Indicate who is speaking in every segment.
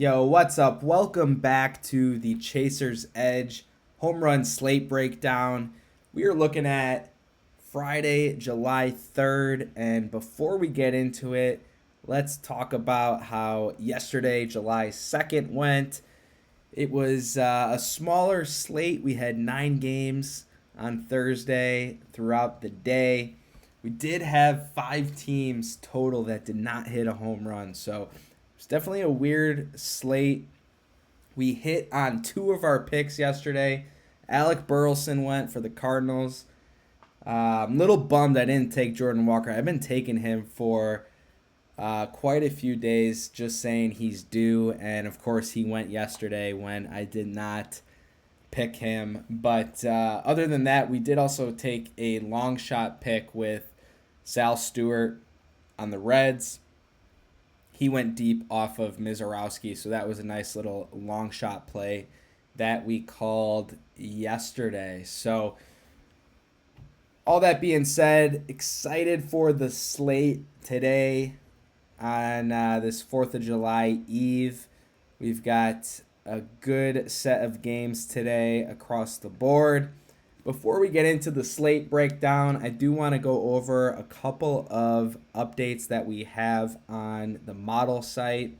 Speaker 1: Yo, what's up? Welcome back to the Chaser's Edge home run slate breakdown. We are looking at Friday, July 3rd. And before we get into it, let's talk about how yesterday, July 2nd, went. It was a smaller slate. We had 9 games on Thursday throughout the day. We did have 5 teams total that did not hit a home run. So it's definitely a weird slate. We hit on 2 of our picks yesterday. Alec Burleson went for the Cardinals. I'm a little bummed I didn't take Jordan Walker. I've been taking him for quite a few days, just saying he's due. And of course, he went yesterday when I did not pick him. But other than that, we did also take a long shot pick with Sal Stewart on the Reds. He went deep off of Mizorowski, so that was a nice little long shot play that we called yesterday. So, all that being said, excited for the slate today on this 4th of July Eve. We've got a good set of games today across the board. Before we get into the slate breakdown, I do want to go over a couple of updates that we have on the model site.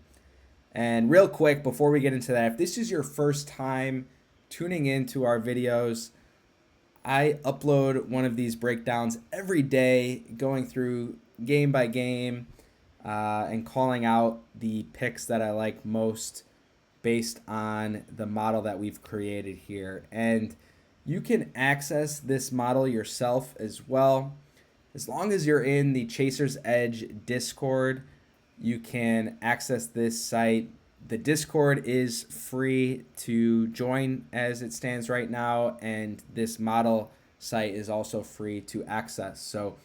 Speaker 1: And real quick, before we get into that, if this is your first time tuning into our videos, I upload one of these breakdowns every day, going through game by game and calling out the picks that I like most based on the model that we've created here. And you can access this model yourself as well. As long as you're in the Chaser's Edge Discord, you can access this site. The Discord is free to join as it stands right now, and this model site is also free to access. So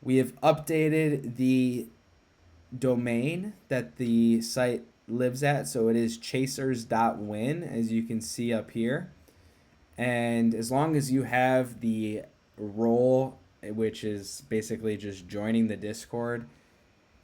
Speaker 1: we have updated the domain that the site lives at. So it is chasers.win, as you can see up here. And as long as you have the role, which is basically just joining the Discord,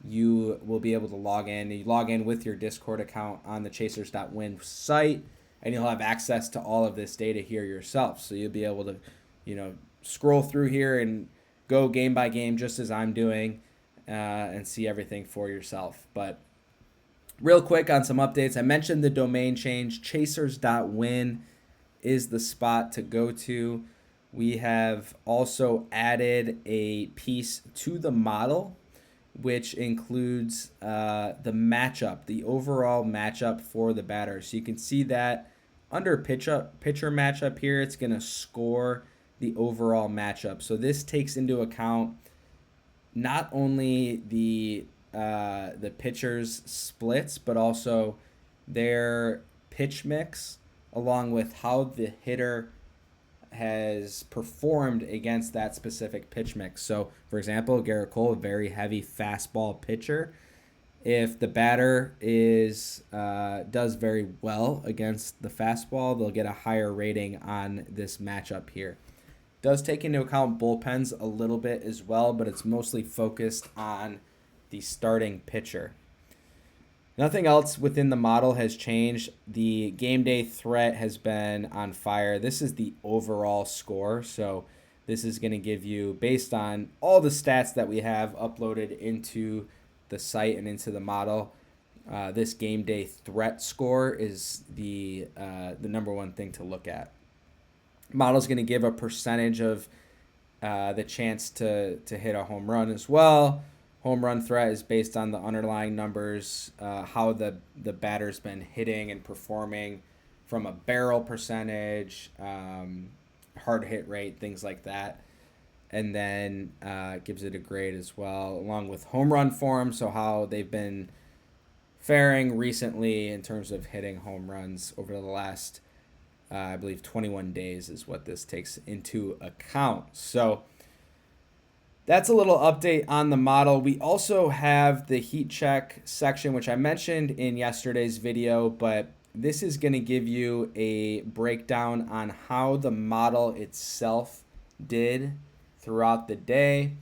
Speaker 1: you will be able to log in. You log in with your Discord account on the chasers.win site, and you'll have access to all of this data here yourself. So you'll be able to, scroll through here and go game by game just as I'm doing and see everything for yourself. But real quick on some updates, I mentioned the domain change. Chasers.win is the spot to go to. We have also added a piece to the model, which includes the matchup, the overall matchup for the batter. So you can see that under pitcher matchup here, it's going to score the overall matchup. So this takes into account not only the pitchers' splits, but also their pitch mix, along with how the hitter has performed against that specific pitch mix. So, for example, Garrett Cole, a very heavy fastball pitcher. If the batter does very well against the fastball, they'll get a higher rating on this matchup here. Does take into account bullpens a little bit as well, but it's mostly focused on the starting pitcher. Nothing else within the model has changed. The game day threat has been on fire. This is the overall score. So this is going to give you, based on all the stats that we have uploaded into the site and into the model, this game day threat score is the number one thing to look at. Model's going to give a percentage of the chance to hit a home run as well. Home run threat is based on the underlying numbers, how the batter's been hitting and performing from a barrel percentage, hard hit rate, things like that. And then gives it a grade as well, along with home run form, so how they've been faring recently in terms of hitting home runs over the last, I believe, 21 days is what this takes into account. So that's a little update on the model. We also have the heat check section, which I mentioned in yesterday's video, but this is going to give you a breakdown on how the model itself did throughout the day.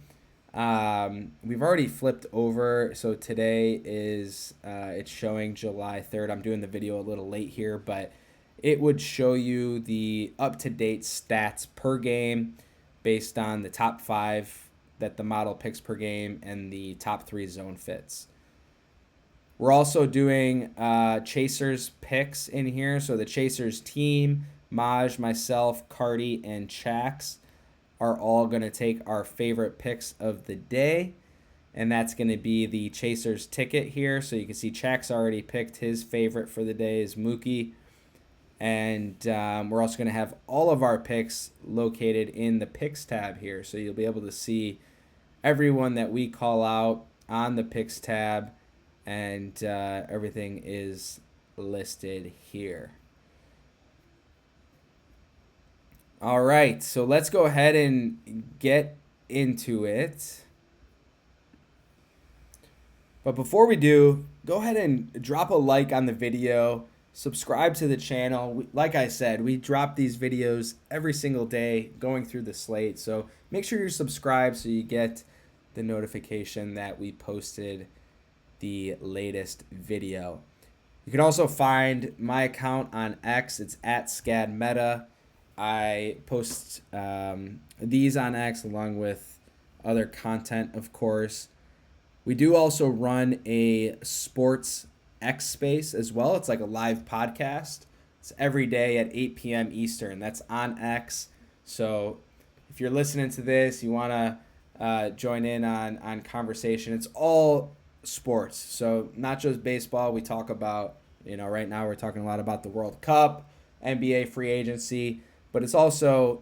Speaker 1: We've already flipped over, so today is it's showing July 3rd. I'm doing the video a little late here, but it would show you the up-to-date stats per game based on the top 5 that the model picks per game and the top 3 zone fits. We're also doing Chasers picks in here. So the Chasers team, Maj, myself, Cardi, and Chax are all going to take our favorite picks of the day. And that's going to be the Chasers ticket here. So you can see Chax already picked his favorite for the day is Mookie. And we're also going to have all of our picks located in the picks tab here. So you'll be able to see everyone that we call out on the picks tab. And everything is listed here. All right, so let's go ahead and get into it. But before we do, go ahead and drop a like on the video, subscribe to the channel. Like I said, we drop these videos every single day going through the slate. So make sure you're subscribed so you get the notification that we posted the latest video. You can also find my account on X. It's at ScadMeta. I post these on X along with other content, of course. We do also run a sports X space as well. It's like a live podcast. It's every day at 8 p.m. Eastern. That's on X. So if you're listening to this, you want to join in on conversation. It's all sports, so not just baseball. We talk about, right now we're talking a lot about the World Cup, NBA free agency, but it's also,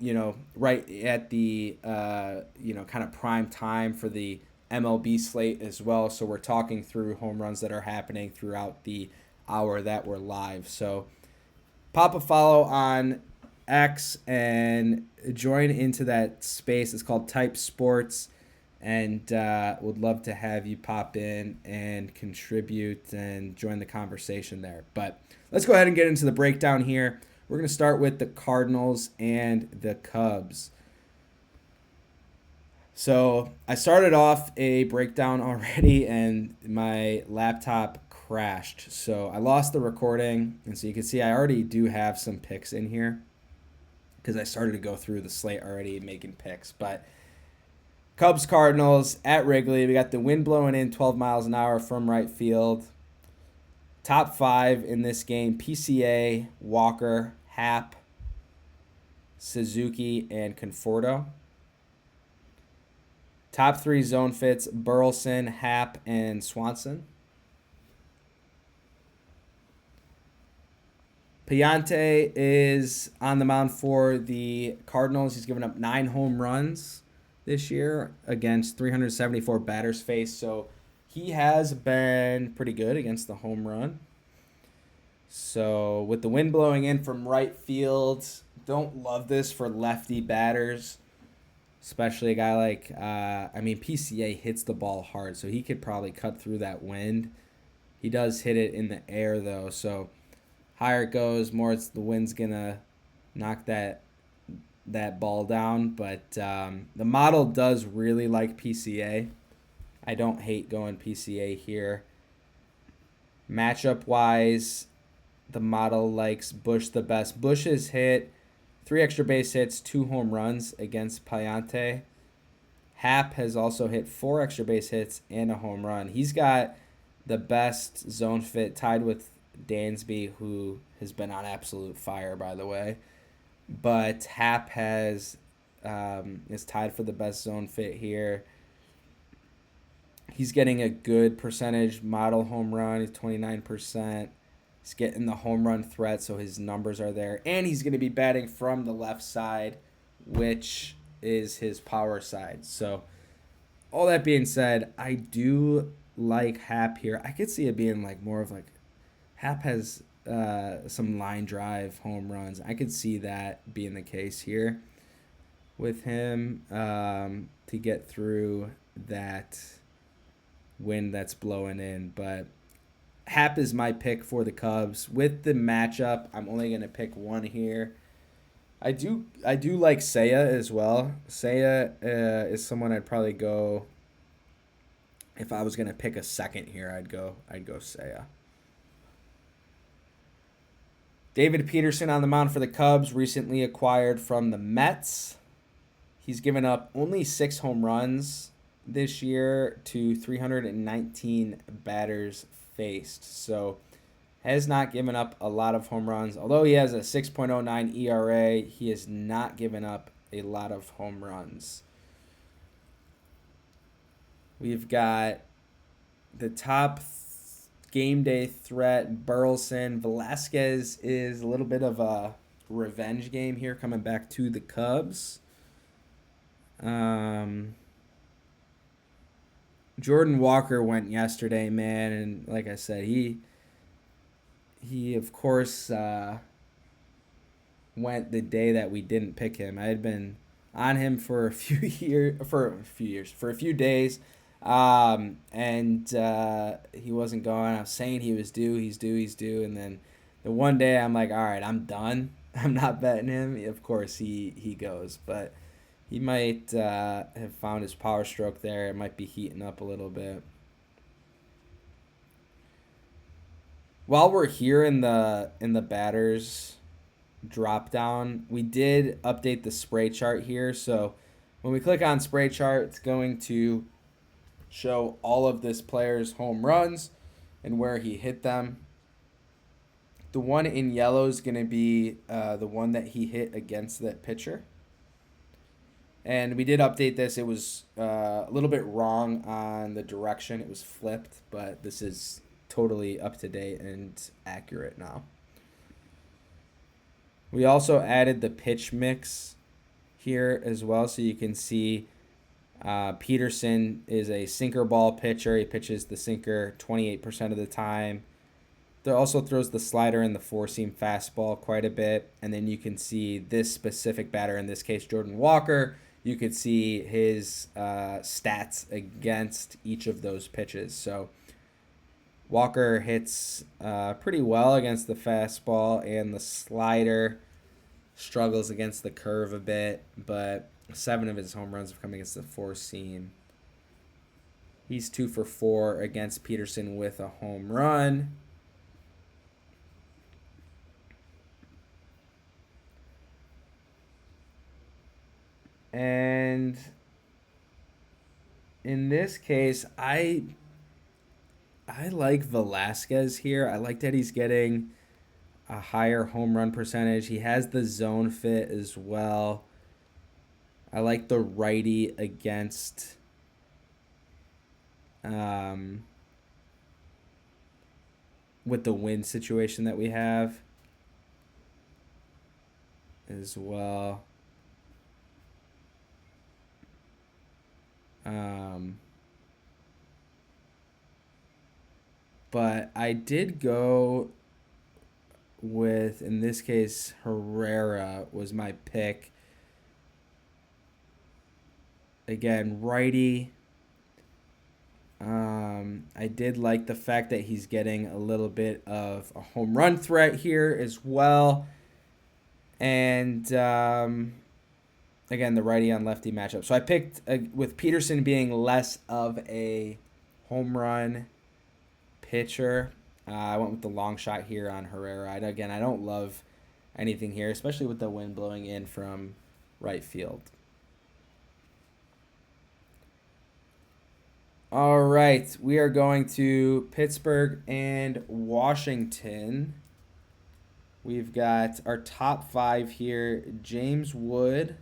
Speaker 1: right at the kind of prime time for the MLB slate as well. So we're talking through home runs that are happening throughout the hour that we're live. So pop a follow on X and join into that space. It's called Type Sports. And would love to have you pop in and contribute and join the conversation there. But let's go ahead and get into the breakdown here. We're going to start with the Cardinals and the Cubs. So I started off a breakdown already, and my laptop crashed. So I lost the recording. And so you can see I already do have some picks in here because I started to go through the slate already making picks. But Cubs, Cardinals at Wrigley. We got the wind blowing in 12 miles an hour from right field. Top 5 in this game: PCA, Walker, Happ, Suzuki, and Conforto. Top 3 zone fits: Burleson, Happ, and Swanson. Piante is on the mound for the Cardinals. He's given up 9 home runs this year against 374 batters faced. So he has been pretty good against the home run. So with the wind blowing in from right field, don't love this for lefty batters, especially a guy like, PCA hits the ball hard, so he could probably cut through that wind. He does hit it in the air, though, so higher it goes, more the wind's going to knock that ball down. But the model does really like PCA. I don't hate going PCA here. Matchup wise, the model likes Bush the best. Bush has hit 3 extra base hits, 2 home runs against Piante. Happ has also hit 4 extra base hits and a home run. He's got the best zone fit, tied with Dansby, who has been on absolute fire, by the way. But Happ is tied for the best zone fit here. He's getting a good percentage model home run. He's 29%. He's getting the home run threat, so his numbers are there. And he's going to be batting from the left side, which is his power side. So all that being said, I do like Happ here. I could see it being more of Happ has some line drive home runs. I could see that being the case here with him to get through that wind that's blowing in. But Happ is my pick for the Cubs. With the matchup, I'm only going to pick one here. I do like Seiya as well. Seiya is someone I'd probably go If I was gonna pick a second here, I'd go Seiya. David Peterson on the mound for the Cubs, recently acquired from the Mets. He's given up only 6 home runs this year to 319 batters faced. So has not given up a lot of home runs. Although he has a 6.09 ERA, he has not given up a lot of home runs. We've got the top game day threat, Burleson. Velasquez is a little bit of a revenge game here, coming back to the Cubs. Jordan Walker went yesterday, man, and like I said, he of course went the day that we didn't pick him. I had been on him for a few days, and he wasn't going. I was saying he's due, and then the one day I'm like, all right, I'm done. I'm not betting him. Of course, he goes, but he might have found his power stroke there. It might be heating up a little bit. While we're here in the batters drop down, we did update the spray chart here. So when we click on spray chart, it's going to show all of this player's home runs and where he hit them. The one in yellow is going to be the one that he hit against that pitcher. And we did update this. It was a little bit wrong on the direction. It was flipped, but this is totally up to date and accurate now. We also added the pitch mix here as well, so you can see Peterson is a sinker ball pitcher. He pitches the sinker 28% of the time. There also throws the slider and the four-seam fastball quite a bit. And then you can see this specific batter, in this case Jordan Walker, you could see his stats against each of those pitches. So Walker hits pretty well against the fastball and the slider, struggles against the curve a bit, but 7 of his home runs have come against the four-seam. He's 2 for 4 against Peterson with a home run. And in this case, I like Velasquez here. I like that he's getting a higher home run percentage. He has the zone fit as well. I like the righty against with the wind situation that we have as well. But I did go with, in this case, Herrera was my pick. Again, righty. I did like the fact that he's getting a little bit of a home run threat here as well. And again, the righty on lefty matchup. So I picked, with Peterson being less of a home run pitcher, I went with the long shot here on Herrera. I don't love anything here, especially with the wind blowing in from right field. All right, we are going to Pittsburgh and Washington. We've got our top 5 here: James Wood,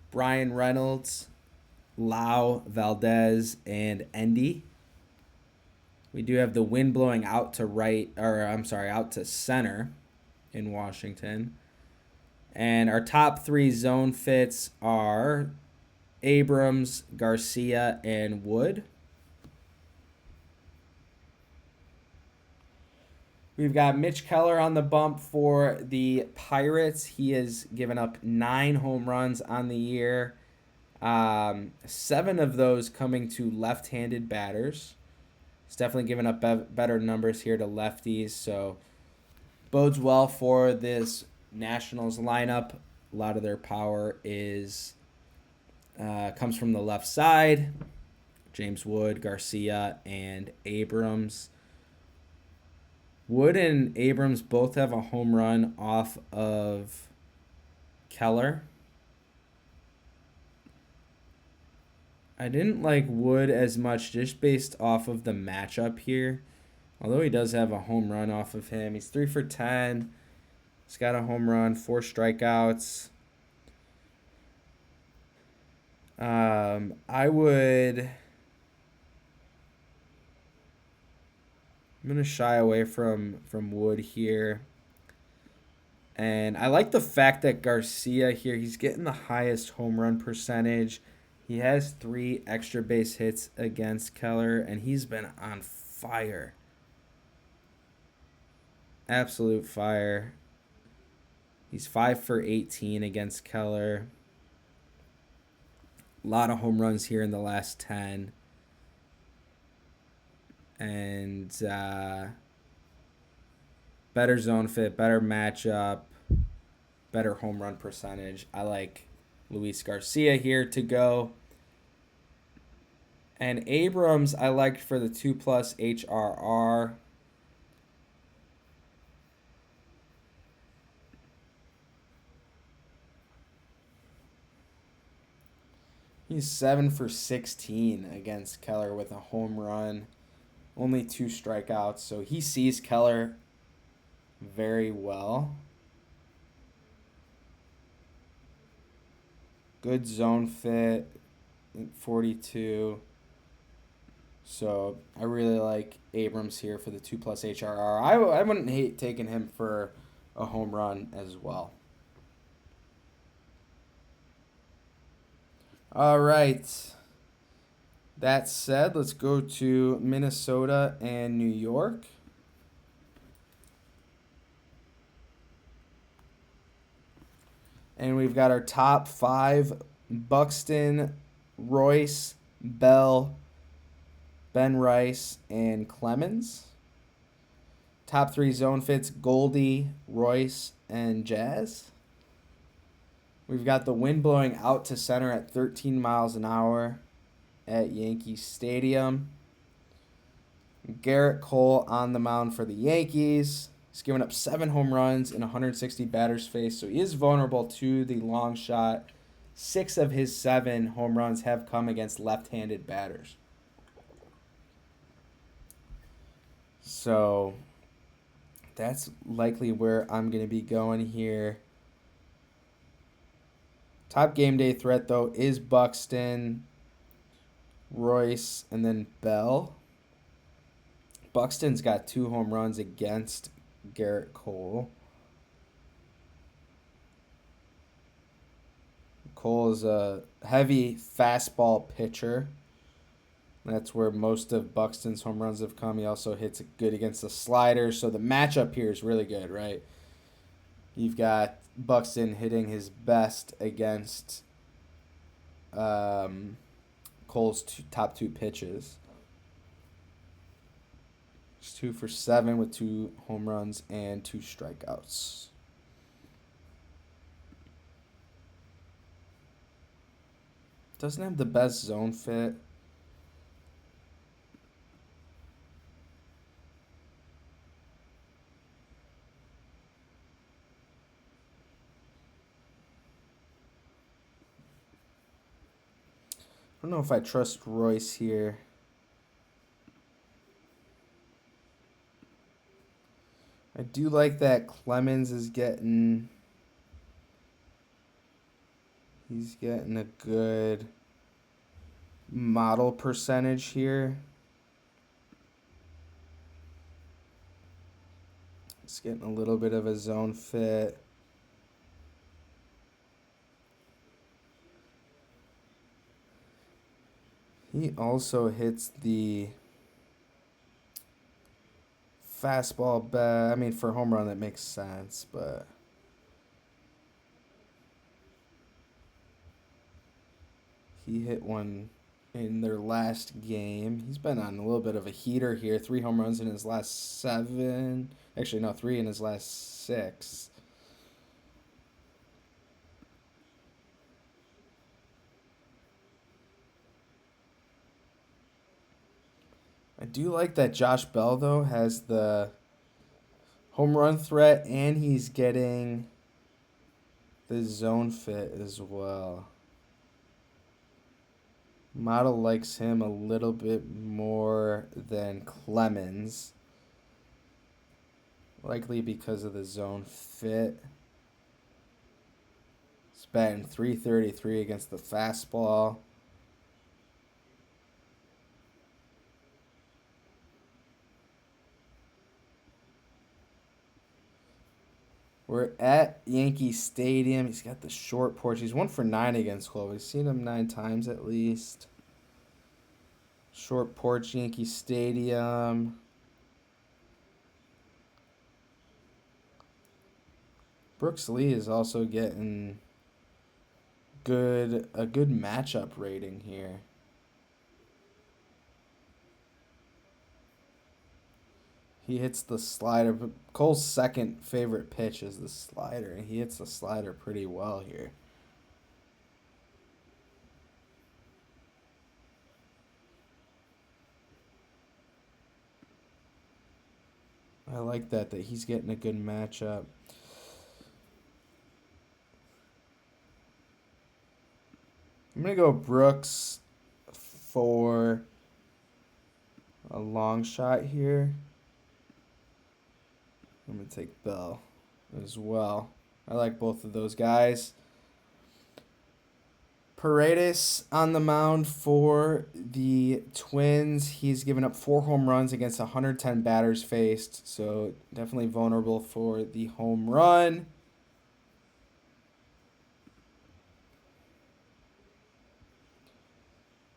Speaker 1: Brian Reynolds, Lau, Valdez, and Endy. We do have the wind blowing out to center in Washington. And our top 3 zone fits are Abrams, Garcia, and Wood. We've got Mitch Keller on the bump for the Pirates. He has given up 9 home runs on the year. 7 of those coming to left-handed batters. He's definitely given up better numbers here to lefties, so bodes well for this Nationals lineup. A lot of their power is comes from the left side. James Wood, Garcia, and Abrams. Wood and Abrams both have a home run off of Keller. I didn't like Wood as much just based off of the matchup here. Although he does have a home run off of him. He's 3 for 10. He's got a home run, 4 strikeouts. I would. I'm gonna shy away from Wood here. And I like the fact that Garcia here, he's getting the highest home run percentage. He has 3 extra base hits against Keller, and he's been on fire. Absolute fire. He's 5 for 18 against Keller. A lot of home runs here in the last 10. And better zone fit, better matchup, better home run percentage. I like Luis Garcia here to go. And Abrams, I liked for the 2+ HRR. He's 7 for 16 against Keller with a home run, only 2 strikeouts. So he sees Keller very well. Good zone fit, 42. So I really like Abrams here for the 2+ HRR. I wouldn't hate taking him for a home run as well. All right. That said, let's go to Minnesota and New York. And we've got our top 5: Buxton, Royce, Bell, Ben Rice, and Clemens. Top 3 zone fits: Goldie, Royce, and Jazz. We've got the wind blowing out to center at 13 miles an hour at Yankee Stadium. Garrett Cole on the mound for the Yankees. He's given up 7 home runs in 160 batters faced, so he is vulnerable to the long shot. 6 of his 7 home runs have come against left-handed batters. So that's likely where I'm going to be going here. Top game day threat, though, is Buxton, Royce, and then Bell. Buxton's got 2 home runs against Garrett Cole. Cole is a heavy fastball pitcher. That's where most of Buxton's home runs have come. He also hits it good against the slider. So the matchup here is really good, right? You've got Buxton hitting his best against Cole's top 2 pitches. He's 2 for 7 with 2 home runs and 2 strikeouts. Doesn't have the best zone fit. I don't know if I trust Royce here. I do like that Clemens is getting... He's getting a good model percentage here. It's getting a little bit of a zone fit. He also hits the fastball I mean, for home run, that makes sense, but he hit one in their last game. He's been on a little bit of a heater here. 3 home runs in his last 7. Actually, no, 3 in his last 6. I do like that Josh Bell, though, has the home run threat and he's getting the zone fit as well. Model likes him a little bit more than Clemens. Likely because of the zone fit. He's batting .333 against the fastball. We're at Yankee Stadium. He's got the short porch. He's 1 for 9 against Cole. We've seen him 9 times at least. Short porch, Yankee Stadium. Brooks Lee is also getting a good matchup rating here. He hits the slider. But Cole's second favorite pitch is the slider, and he hits the slider pretty well here. I like that he's getting a good matchup. I'm going to go Brooks for a long shot here. I'm going to take Bell as well. I like both of those guys. Paredes on the mound for the Twins. He's given up 4 home runs against 110 batters faced, so definitely vulnerable for the home run.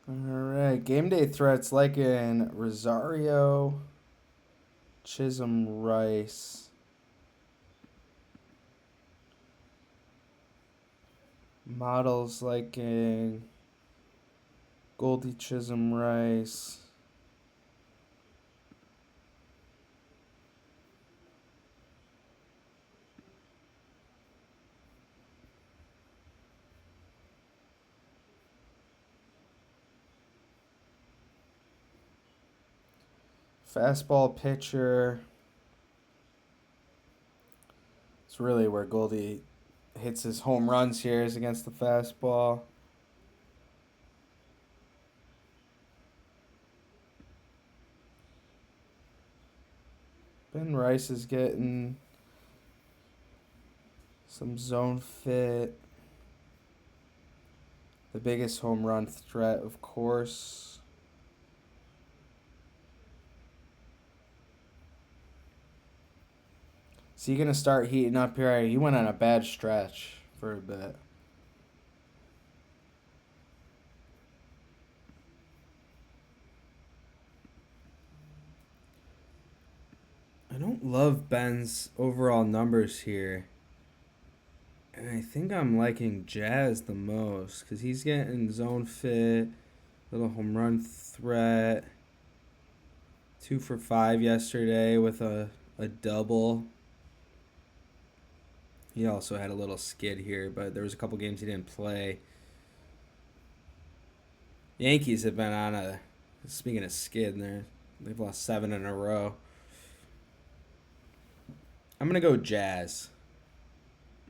Speaker 1: All right, game day threats like in Rosario, Chisholm, Rice. Models like in Goldie, Chisholm, Rice. Fastball pitcher. It's really where Goldie hits his home runs here is against the fastball. Ben Rice is getting some zone fit. The biggest home run threat, of course. Is he going to start heating up here? He went on a bad stretch for a bit. I don't love Ben's overall numbers here. And I think I'm liking Jazz the most because he's getting zone fit, little home run threat. 2 for 5 yesterday with a double. He also had a little skid here, but there was a couple games he didn't play. Yankees have been on a, speaking of skid, they've lost 7 in a row. I'm going to go Jazz.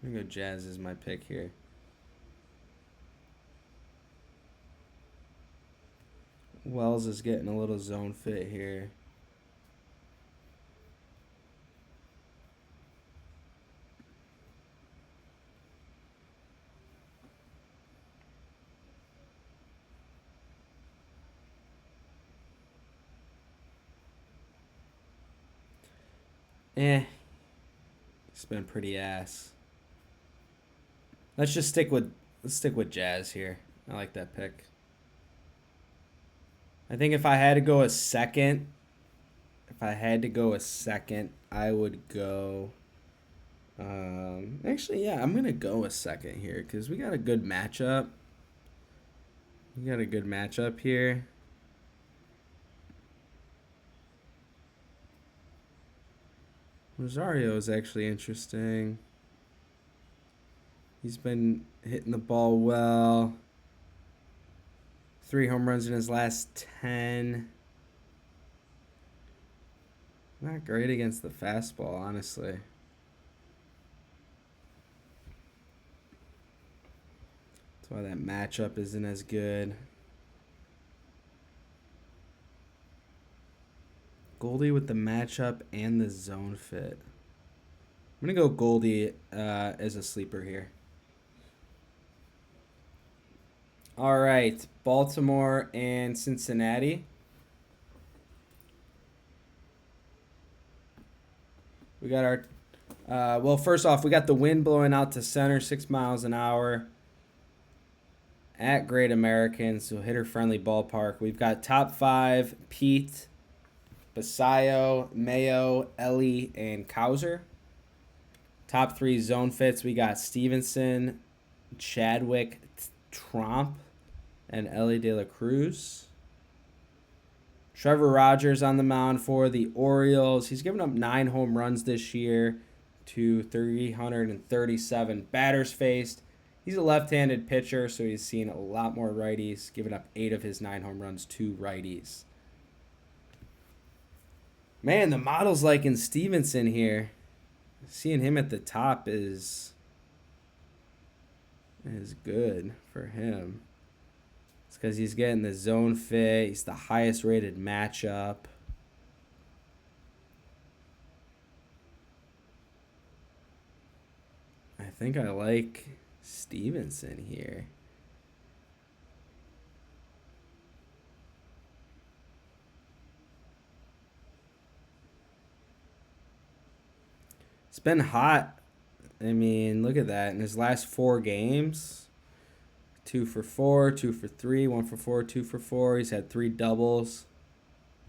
Speaker 1: I'm going to go Jazz as my pick here. Wells is getting a little zone fit here. It's been pretty ass. Let's stick with Jazz here. I like that pick. I think if I had to go a second, I would go. Actually, yeah, I'm gonna go a second here because we got a good matchup. Here. Rosario is actually interesting. He's been hitting the ball well. 3 home runs in his last 10. Not great against the fastball, honestly. That's why that matchup isn't as good. Goldie with the matchup and the zone fit. I'm going to go Goldie as a sleeper here. All right, Baltimore and Cincinnati. We got our well, first off, we got the wind blowing out to center, 6 miles an hour at Great American, so hitter-friendly ballpark. We've got top 5, Pete, Basayo, Mayo, Ellie, and Kauser. Top 3 zone fits, we got Stevenson, Chadwick, Tromp, and Ellie De La Cruz. Trevor Rogers on the mound for the Orioles. He's given up 9 home runs this year to 337 batters faced. He's a left-handed pitcher, so he's seen a lot more righties, giving up 8 of his 9 home runs to righties. Man, the model's liking Stevenson here. Seeing him at the top is good for him. It's because he's getting the zone fit. He's the highest rated matchup. I think I like Stevenson here. It's been hot. I mean, look at that. In his last 4 games, 2 for 4, 2 for 3, 1 for 4, 2 for 4. He's had 3 doubles.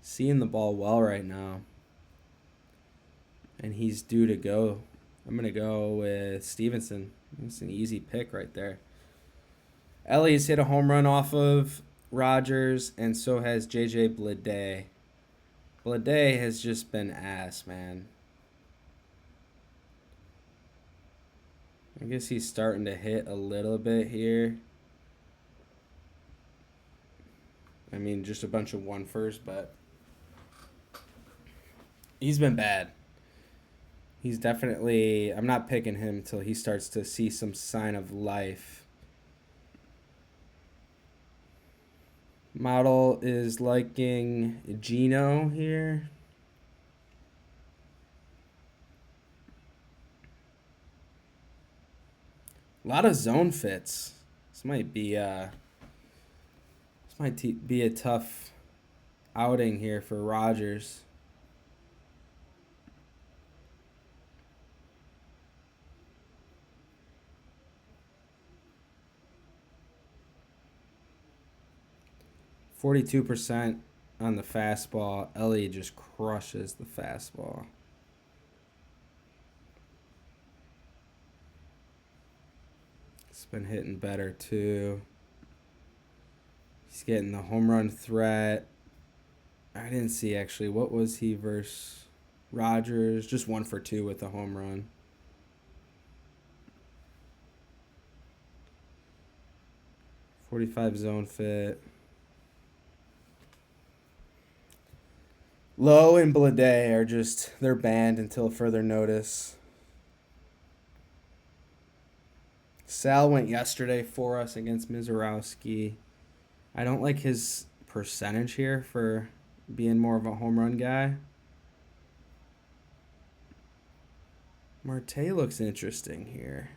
Speaker 1: Seeing the ball well right now. And he's due to go. I'm going to go with Stevenson. It's an easy pick right there. Ellie's hit a home run off of Rogers, and so has J.J. Bleday. Bleday has just been ass, man. I guess he's starting to hit a little bit here. I mean, just a bunch of 1-1s, but he's been bad. He's definitely... I'm not picking him until he starts to see some sign of life. Model is liking Gino here. A lot of zone fits. This might be a tough outing here for Rogers. %42 on the fastball. Ellie just crushes the fastball. It's been hitting better too. He's getting the home run threat. I didn't see actually. What was he versus Rogers? Just 1 for 2 with the home run. .45 zone fit. Lowe and Bleday are just, they're banned until further notice. Sal went yesterday for us against Mizorowski. I don't like his percentage here for being more of a home run guy. Marte looks interesting here.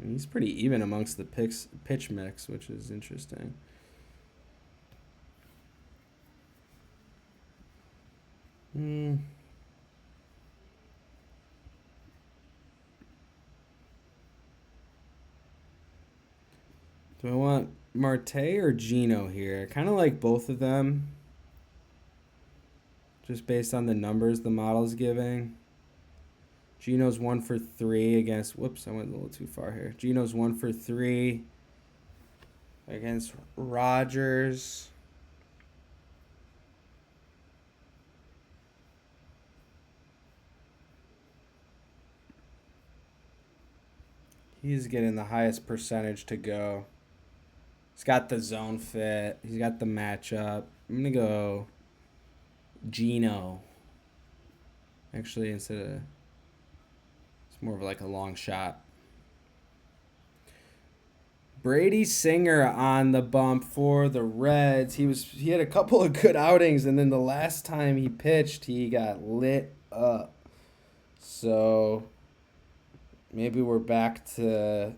Speaker 1: He's pretty even amongst the pitch mix, which is interesting. Do I want Marte or Gino here? I kind of like both of them. Just based on the numbers the model's giving. Gino's 1 for 3 against... Whoops, I went a little too far here. Gino's 1 for 3 against Rogers. He's getting the highest percentage to go. He's got the zone fit. He's got the matchup. I'm gonna go Gino. Actually, instead of it's more of like a long shot. Brady Singer on the bump for the Reds. He had a couple of good outings, and then the last time he pitched, he got lit up. So maybe we're back to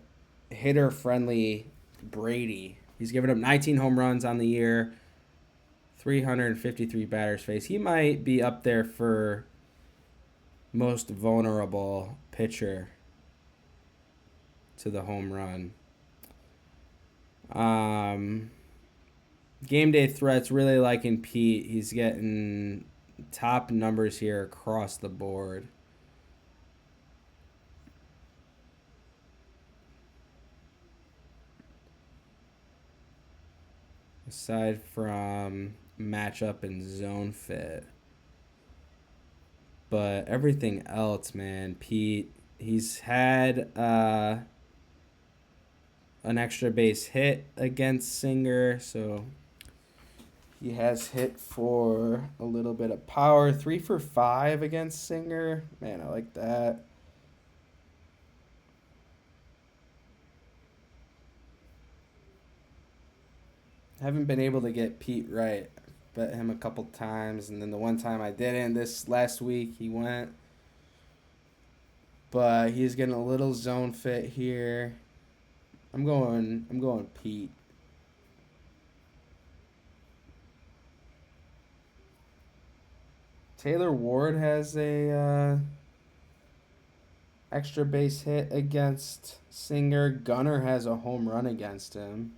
Speaker 1: hitter friendly Brady. He's given up 19 home runs on the year, 353 batters faced. He might be up there for most vulnerable pitcher to the home run. Game day threats, really liking Pete. He's getting top numbers here across the board. Aside from matchup and zone fit. But everything else, man, Pete, he's had an extra base hit against Singer, so he has hit for a little bit of power. 3 for 5 against Singer. Man, I like that. Haven't been able to get Pete right. Bet him a couple times, and then the one time I didn't, this last week he went. But he's getting a little zone fit here. I'm going Pete. Taylor Ward has a extra base hit against Singer. Gunnar has a home run against him.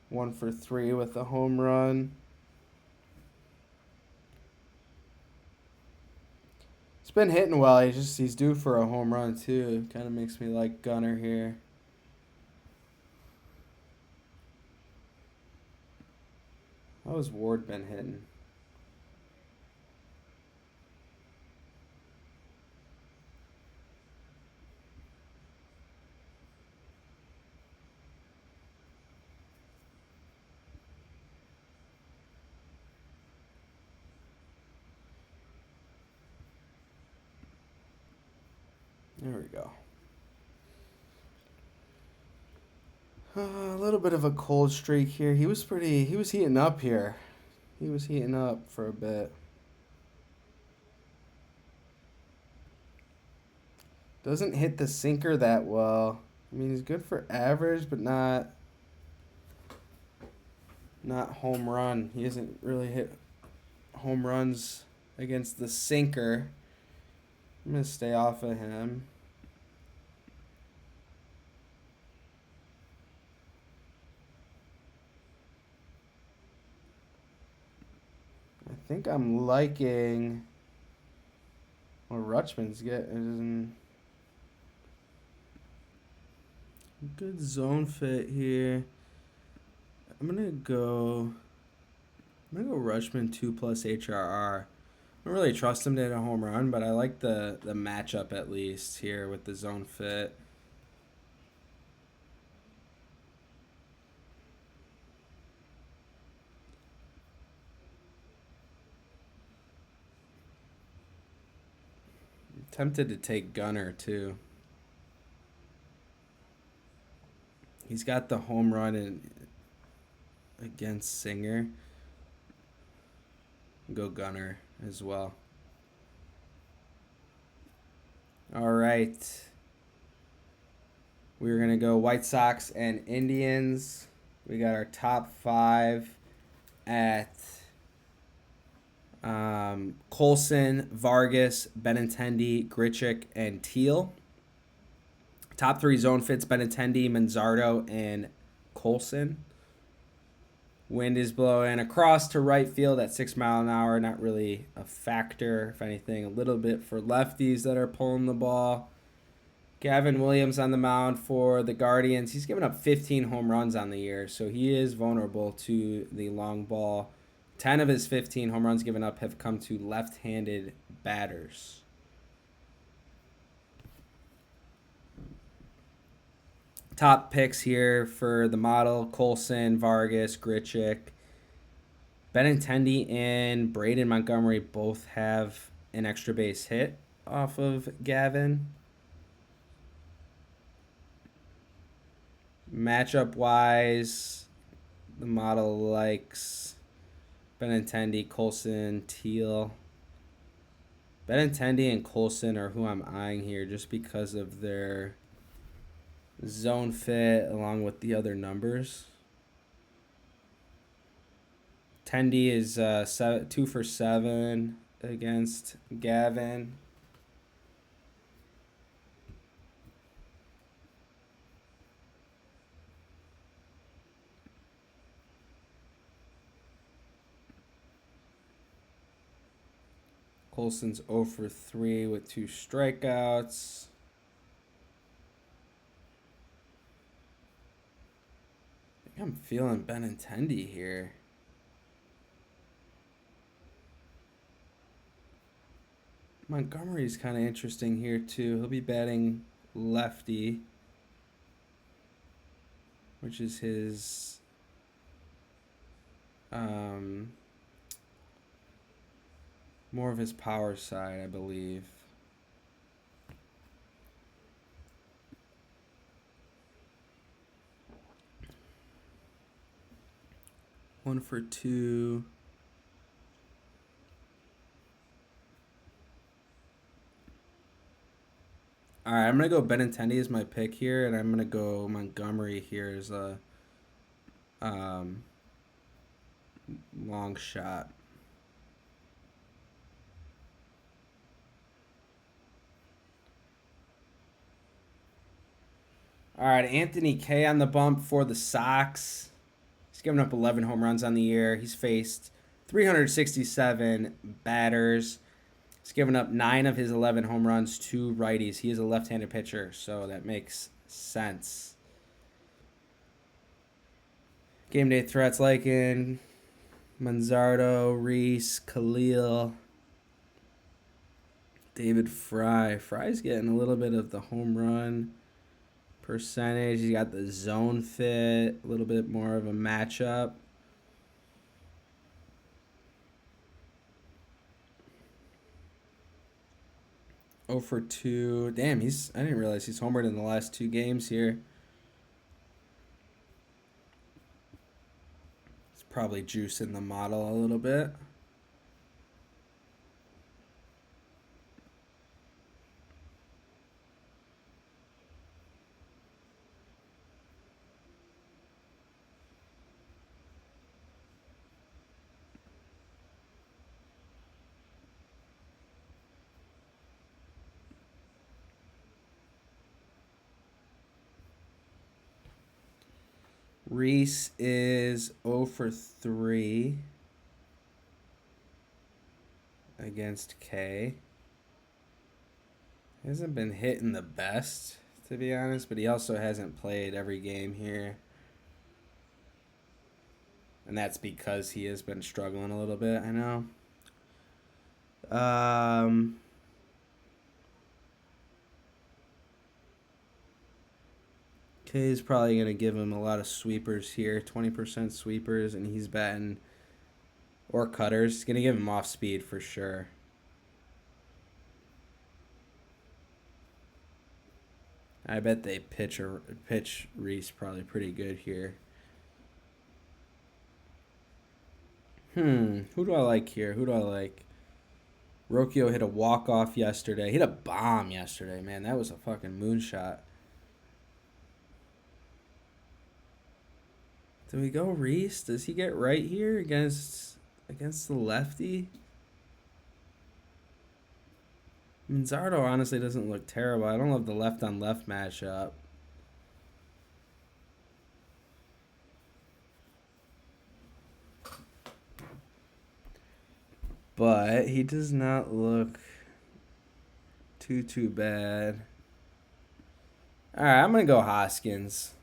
Speaker 1: One for 3 with a home run. It's been hitting well. He's due for a home run too. Kind of makes me like Gunnar here. How has Ward been hitting? There we go. A little bit of a cold streak here. He was heating up here. He was heating up for a bit. Doesn't hit the sinker that well. I mean, he's good for average, but not home run. He hasn't really hit home runs against the sinker. I'm going to stay off of him. I think I'm liking what Rutschman's getting. Good zone fit here. I'm gonna go Rutschman 2+ HRR. I don't really trust him to hit a home run, but I like the matchup at least here with the zone fit. I'm tempted to take Gunnar too. He's got the home run against Singer. Go Gunnar as well. All right. We're going to go White Sox and Indians. We got our top 5 at Colson, Vargas, Benintendi, Grichuk, and Teal. Top 3 zone fits: Benintendi, Manzardo, and Colson. Wind is blowing across to right field at 6 miles an hour. Not really a factor. If anything, a little bit for lefties that are pulling the ball. Gavin Williams on the mound for the Guardians. He's given up 15 home runs on the year, so he is vulnerable to the long ball. 10 of his 15 home runs given up have come to left-handed batters. Top picks here for the model: Colson, Vargas, Grichuk. Benintendi and Braden Montgomery both have an extra base hit off of Gavin. Matchup wise, the model likes Benintendi, Colson, Teal. Benintendi and Colson are who I'm eyeing here just because of their zone fit along with the other numbers. Tendi is 2 for 7 against Gavin. Colson's 0 for 3 with 2 strikeouts. I think I'm feeling Benintendi here. Montgomery's kind of interesting here too. He'll be batting lefty, which is his more of his power side, I believe. One for 2. All right, I'm going to go Benintendi as my pick here, and I'm going to go Montgomery here as a long shot. All right, Anthony K on the bump for the Sox. He's given up 11 home runs on the year. He's faced 367 batters. He's given up 9 of his 11 home runs to righties. He is a left-handed pitcher, so that makes sense. Game day threats Lycan, Manzardo, Reese, Khalil, David Fry. Fry's getting a little bit of the home run percentage. He's got the zone fit, a little bit more of a matchup. Oh for 2. Damn, I didn't realize he's homered in the last 2 games here. It's probably juicing the model a little bit. Reese is 0 for 3 against K. Hasn't been hitting the best, to be honest, but he also hasn't played every game here. And that's because he has been struggling a little bit, I know. K is probably going to give him a lot of sweepers here, 20% sweepers, and he's batting, or cutters. He's going to give him off speed for sure. I bet they pitch Reese probably pretty good here. Who do I like here? Who do I like? Rocchio hit a walk-off yesterday. He hit a bomb yesterday, man. That was a fucking moonshot. Do we go Reese? Does he get right here against the lefty? Manzardo honestly doesn't look terrible. I don't love the left-on-left matchup. But he does not look too bad. All right, I'm going to go Hoskins.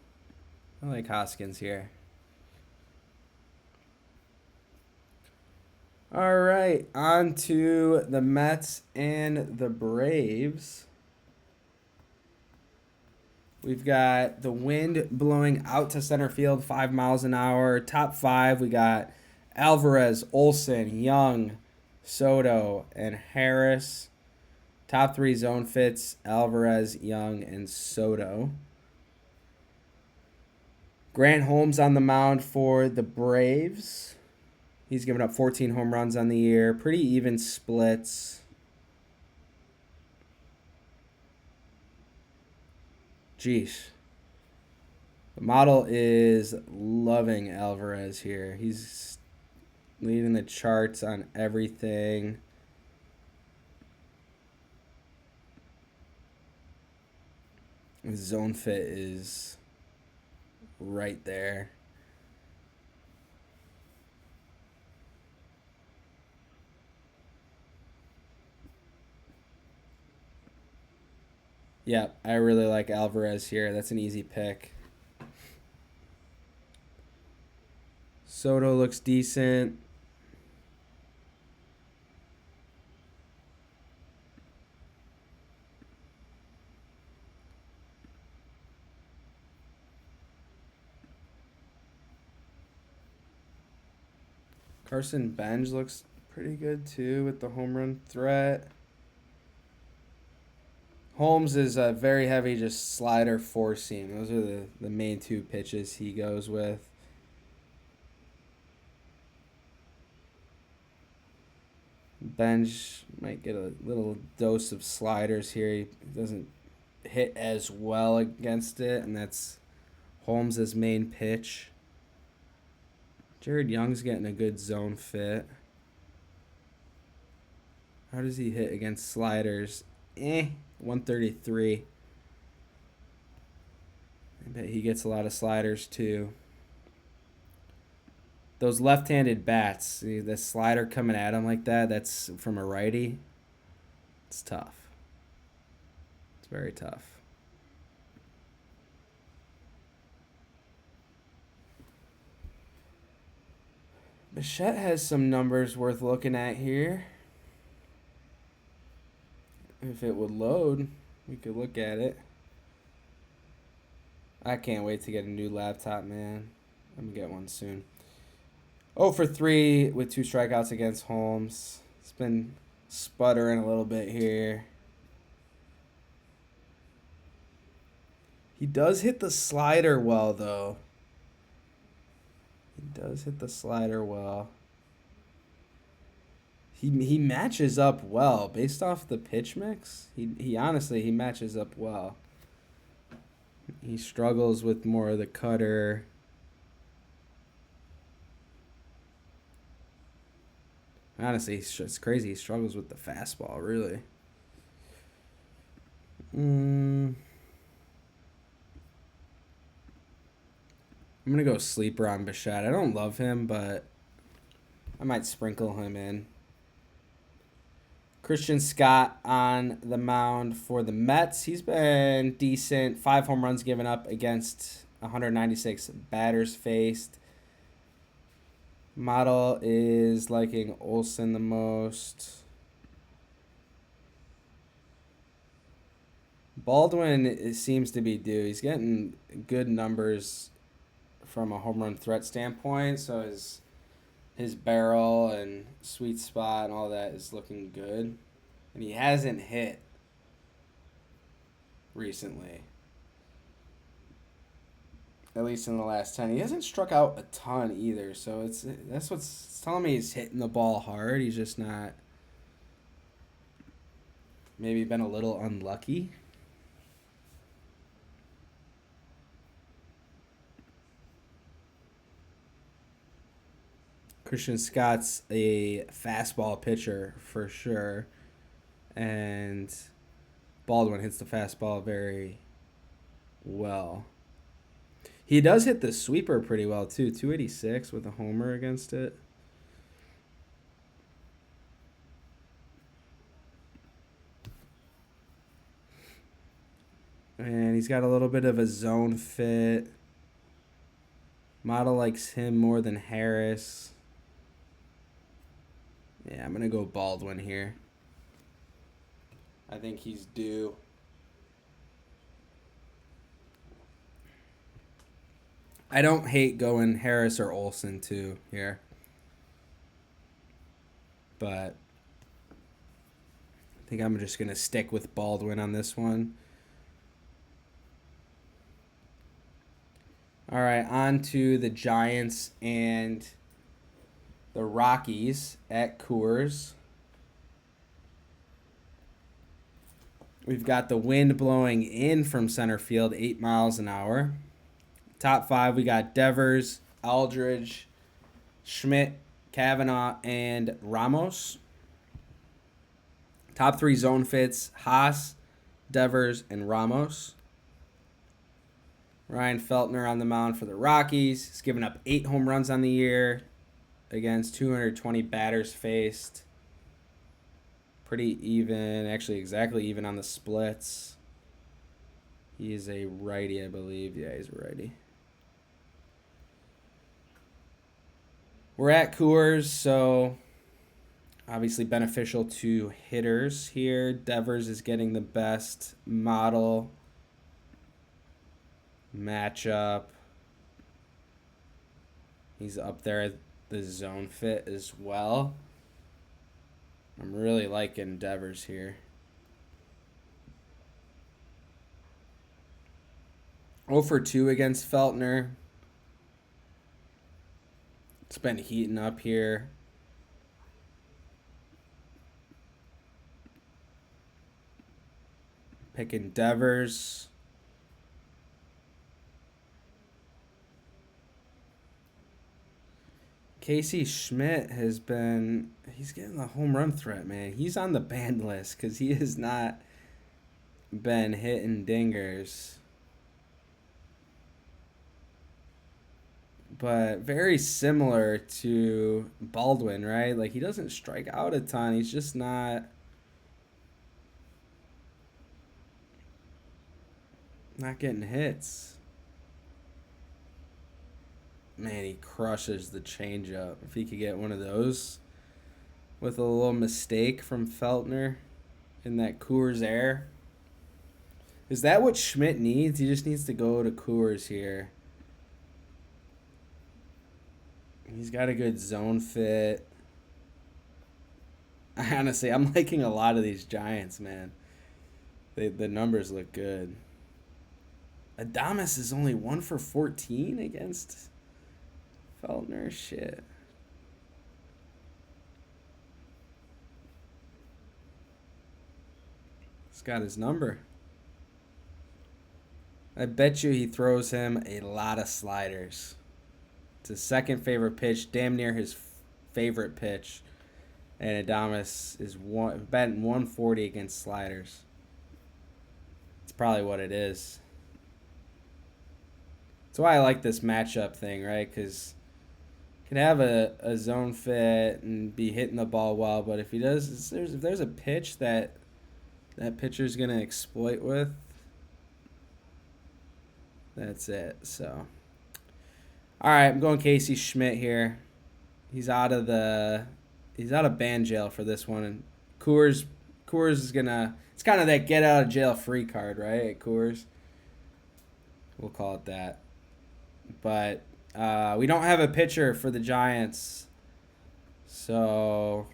Speaker 1: I like Hoskins here. All right, on to the Mets and the Braves. We've got the wind blowing out to center field 5 miles an hour. Top five, we got Alvarez, Olson, Young, Soto, and Harris. Top three zone fits Alvarez, Young, and Soto. Grant Holmes on the mound for the Braves. He's given up 14 home runs on the year. Pretty even splits. Jeez. The model is loving Alvarez here. He's leading the charts on everything. His zone fit is right there. Yeah, I really like Alvarez here. That's an easy pick. Soto looks decent. Carson Benj looks pretty good too with the home run threat. Holmes is a very heavy just slider four seam. Those are the main two pitches he goes with. Benj might get a little dose of sliders here. He doesn't hit as well against it, and that's Holmes' main pitch. Jared Young's getting a good zone fit. How does he hit against sliders? 133. I bet he gets a lot of sliders too. Those left-handed bats, see the slider coming at him like that, that's from a righty. It's tough. It's very tough. Bichette has some numbers worth looking at here. If it would load, we could look at it. I can't wait to get a new laptop, man. I'm going to get one soon. 0 for 3 with 2 strikeouts against Holmes. It's been sputtering a little bit here. He does hit the slider well, though. He does hit the slider well. He matches up well based off the pitch mix. He honestly he matches up well. He struggles with more of the cutter. Honestly, it's crazy. He struggles with the fastball, really. I'm going to go sleeper on Bichette. I don't love him, but I might sprinkle him in. Christian Scott on the mound for the Mets. He's been decent. 5 home runs given up against 196 batters faced. Model is liking Olson the most. Baldwin seems to be due. He's getting good numbers from a home run threat standpoint, so his barrel and sweet spot and all that is looking good. And he hasn't hit recently. At least in the last 10. He hasn't struck out a ton either, so that's what's telling me he's hitting the ball hard. He's just not maybe been a little unlucky. Christian Scott's a fastball pitcher for sure. And Baldwin hits the fastball very well. He does hit the sweeper pretty well, too. 286 with a homer against it. And he's got a little bit of a zone fit. Model likes him more than Harris. Yeah, I'm going to go Baldwin here. I think he's due. I don't hate going Harris or Olsen too here. But I think I'm just going to stick with Baldwin on this one. All right, on to the Giants and the Rockies at Coors. We've got the wind blowing in from center field, 8 miles an hour. Top 5, we got Devers, Aldridge, Schmidt, Kavanaugh, and Ramos. Top 3 zone fits, Haas, Devers, and Ramos. Ryan Feltner on the mound for the Rockies. He's given up 8 home runs on the year against 220 batters faced. Pretty even, actually exactly even on the splits. He is a righty, I believe. Yeah, he's a righty. We're at Coors, so obviously beneficial to hitters here. Devers is getting the best model matchup. He's up there at the zone fit as well. I'm really liking Devers here. 0 for 2 against Feltner. It's been heating up here. Picking Devers. Casey Schmidt he's getting the home run threat, man. He's on the banned list because he has not been hitting dingers. But very similar to Baldwin, right? Like, he doesn't strike out a ton. He's just not getting hits. Man, he crushes the changeup. If he could get one of those with a little mistake from Feltner in that Coors air. Is that what Schmidt needs? He just needs to go to Coors here. He's got a good zone fit. Honestly, I'm liking a lot of these Giants, man. The numbers look good. Adames is only 1 for 14 against Feltner. Shit. He's got his number. I bet you he throws him a lot of sliders. It's his second favorite pitch, damn near his favorite pitch. And Adames is batting 140 against sliders. It's probably what it is. That's why I like this matchup thing, right? Because you can have a zone fit and be hitting the ball well, but if if there's a pitch that pitcher's gonna exploit with, that's it. So, all right, I'm going Casey Schmidt here. He's out of ban jail for this one, and Coors is gonna. It's kind of that get out of jail free card, right? At Coors, we'll call it that. But we don't have a pitcher for the Giants, so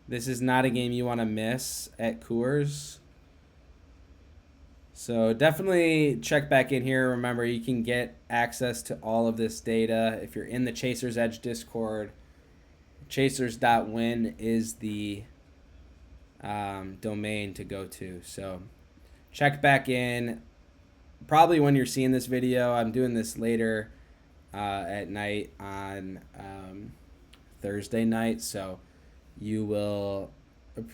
Speaker 1: this is not a game you want to miss at Coors. So definitely check back in here. Remember, you can get access to all of this data if you're in the Chasers Edge Discord. Chasers.win is the domain to go to. So check back in. Probably when you're seeing this video, I'm doing this later at night on Thursday night. So you will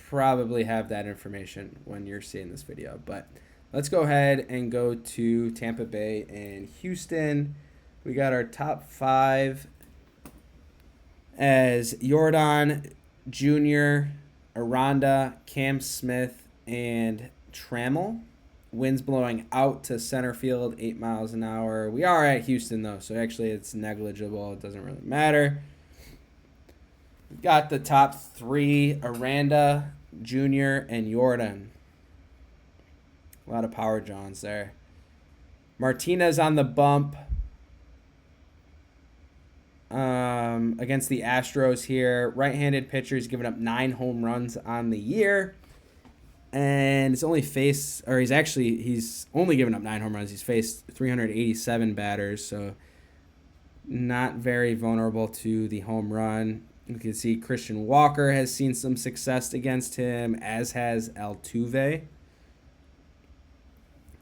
Speaker 1: probably have that information when you're seeing this video. But let's go ahead and go to Tampa Bay and Houston. We got our top 5 as Jordan Jr., Aranda, Cam Smith, and Trammell. Winds blowing out to center field, 8 miles an hour. We are at Houston, though, so actually it's negligible. It doesn't really matter. We've got the top three, Aranda, Junior, and Jordan. A lot of power Johns there. Martinez on the bump against the Astros here. Right-handed pitcher. He's given up 9 home runs on the year. And he's only given up 9 home runs. He's faced 387 batters, so not very vulnerable to the home run. You can see Christian Walker has seen some success against him, as has Altuve.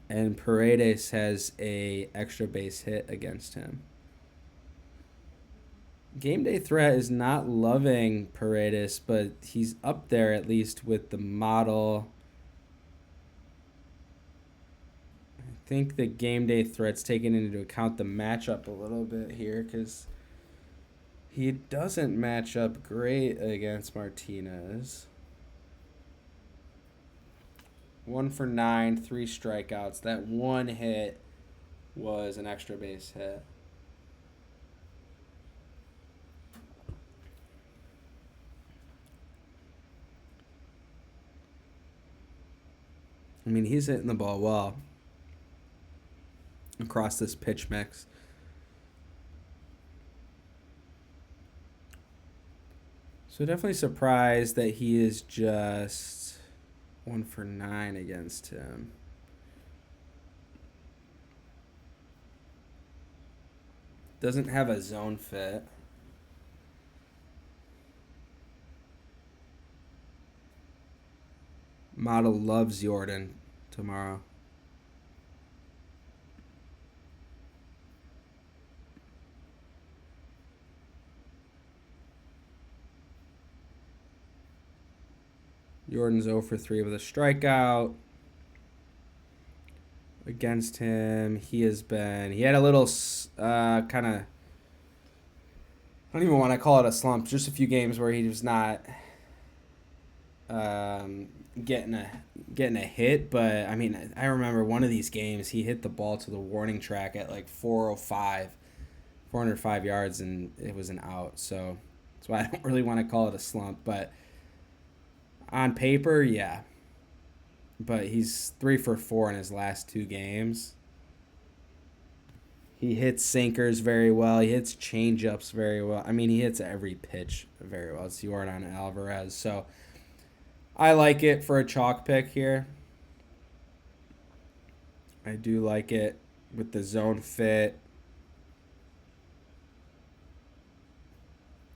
Speaker 1: And Paredes has a extra base hit against him. Game day threat is not loving Paredes, but he's up there at least with the model. I think the game day threat's taken into account the matchup a little bit here because he doesn't match up great against Martinez. 1 for 9, 3 strikeouts. That one hit was an extra base hit. I mean, he's hitting the ball well across this pitch mix. So definitely surprised that he is just 1 for 9 against him. Doesn't have a zone fit. Model loves Jordan tomorrow. Jordan's 0 for 3 with a strikeout. Against him, he had a little kind of, I don't even want to call it a slump, just a few games where he was not getting a hit, but I mean, I remember one of these games he hit the ball to the warning track at like 405 yards, and it was an out. So that's why I don't really want to call it a slump, but on paper, yeah. But he's 3 for 4 in his last 2 games. He hits sinkers very well. He hits changeups very well. I mean, he hits every pitch very well. It's Jordan Alvarez. So I like it for a chalk pick here. I do like it with the zone fit.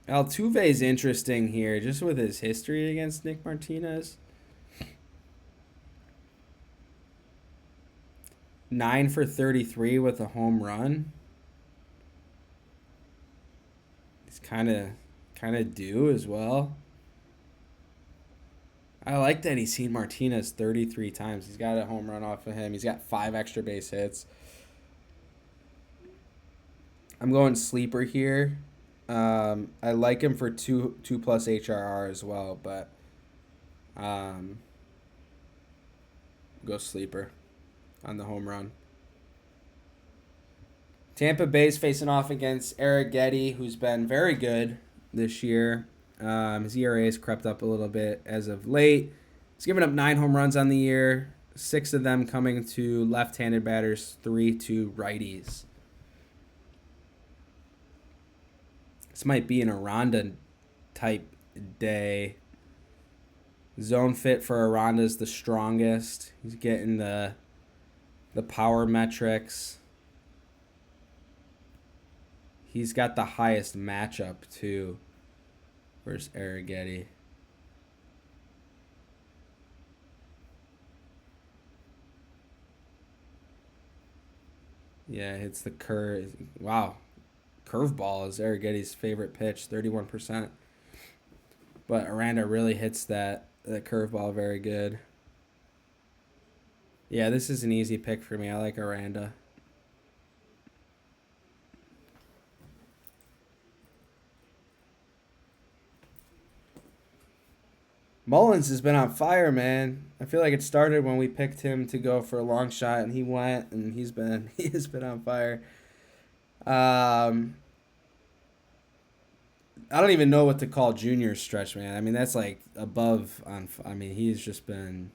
Speaker 1: Altuve is interesting here just with his history against Nick Martinez. 9 for 33 with a home run. He's kind of due as well. I like that he's seen Martinez 33 times. He's got a home run off of him. He's got 5 extra base hits. I'm going sleeper here. I like him for 2+ HRR as well, but go sleeper on the home run. Tampa Bay's facing off against Arrighetti, who's been very good this year. His ERA has crept up a little bit as of late. He's given up 9 home runs on the year, 6 of them coming to left-handed batters, 3 to righties. This might be an Aranda type day. Zone fit for Aranda's the strongest. He's getting the power metrics. He's got the highest matchup too versus Arrighetti. Yeah, hits the curve. Wow. Curveball is Arrighetti's favorite pitch, 31%. But Aranda really hits that curveball very good. Yeah, this is an easy pick for me. I like Aranda. Mullins has been on fire, man. I feel like it started when we picked him to go for a long shot, and he went, and he has been on fire. Um, I don't even know what to call Junior's stretch, man. I mean, that's like above on. I mean, he's just been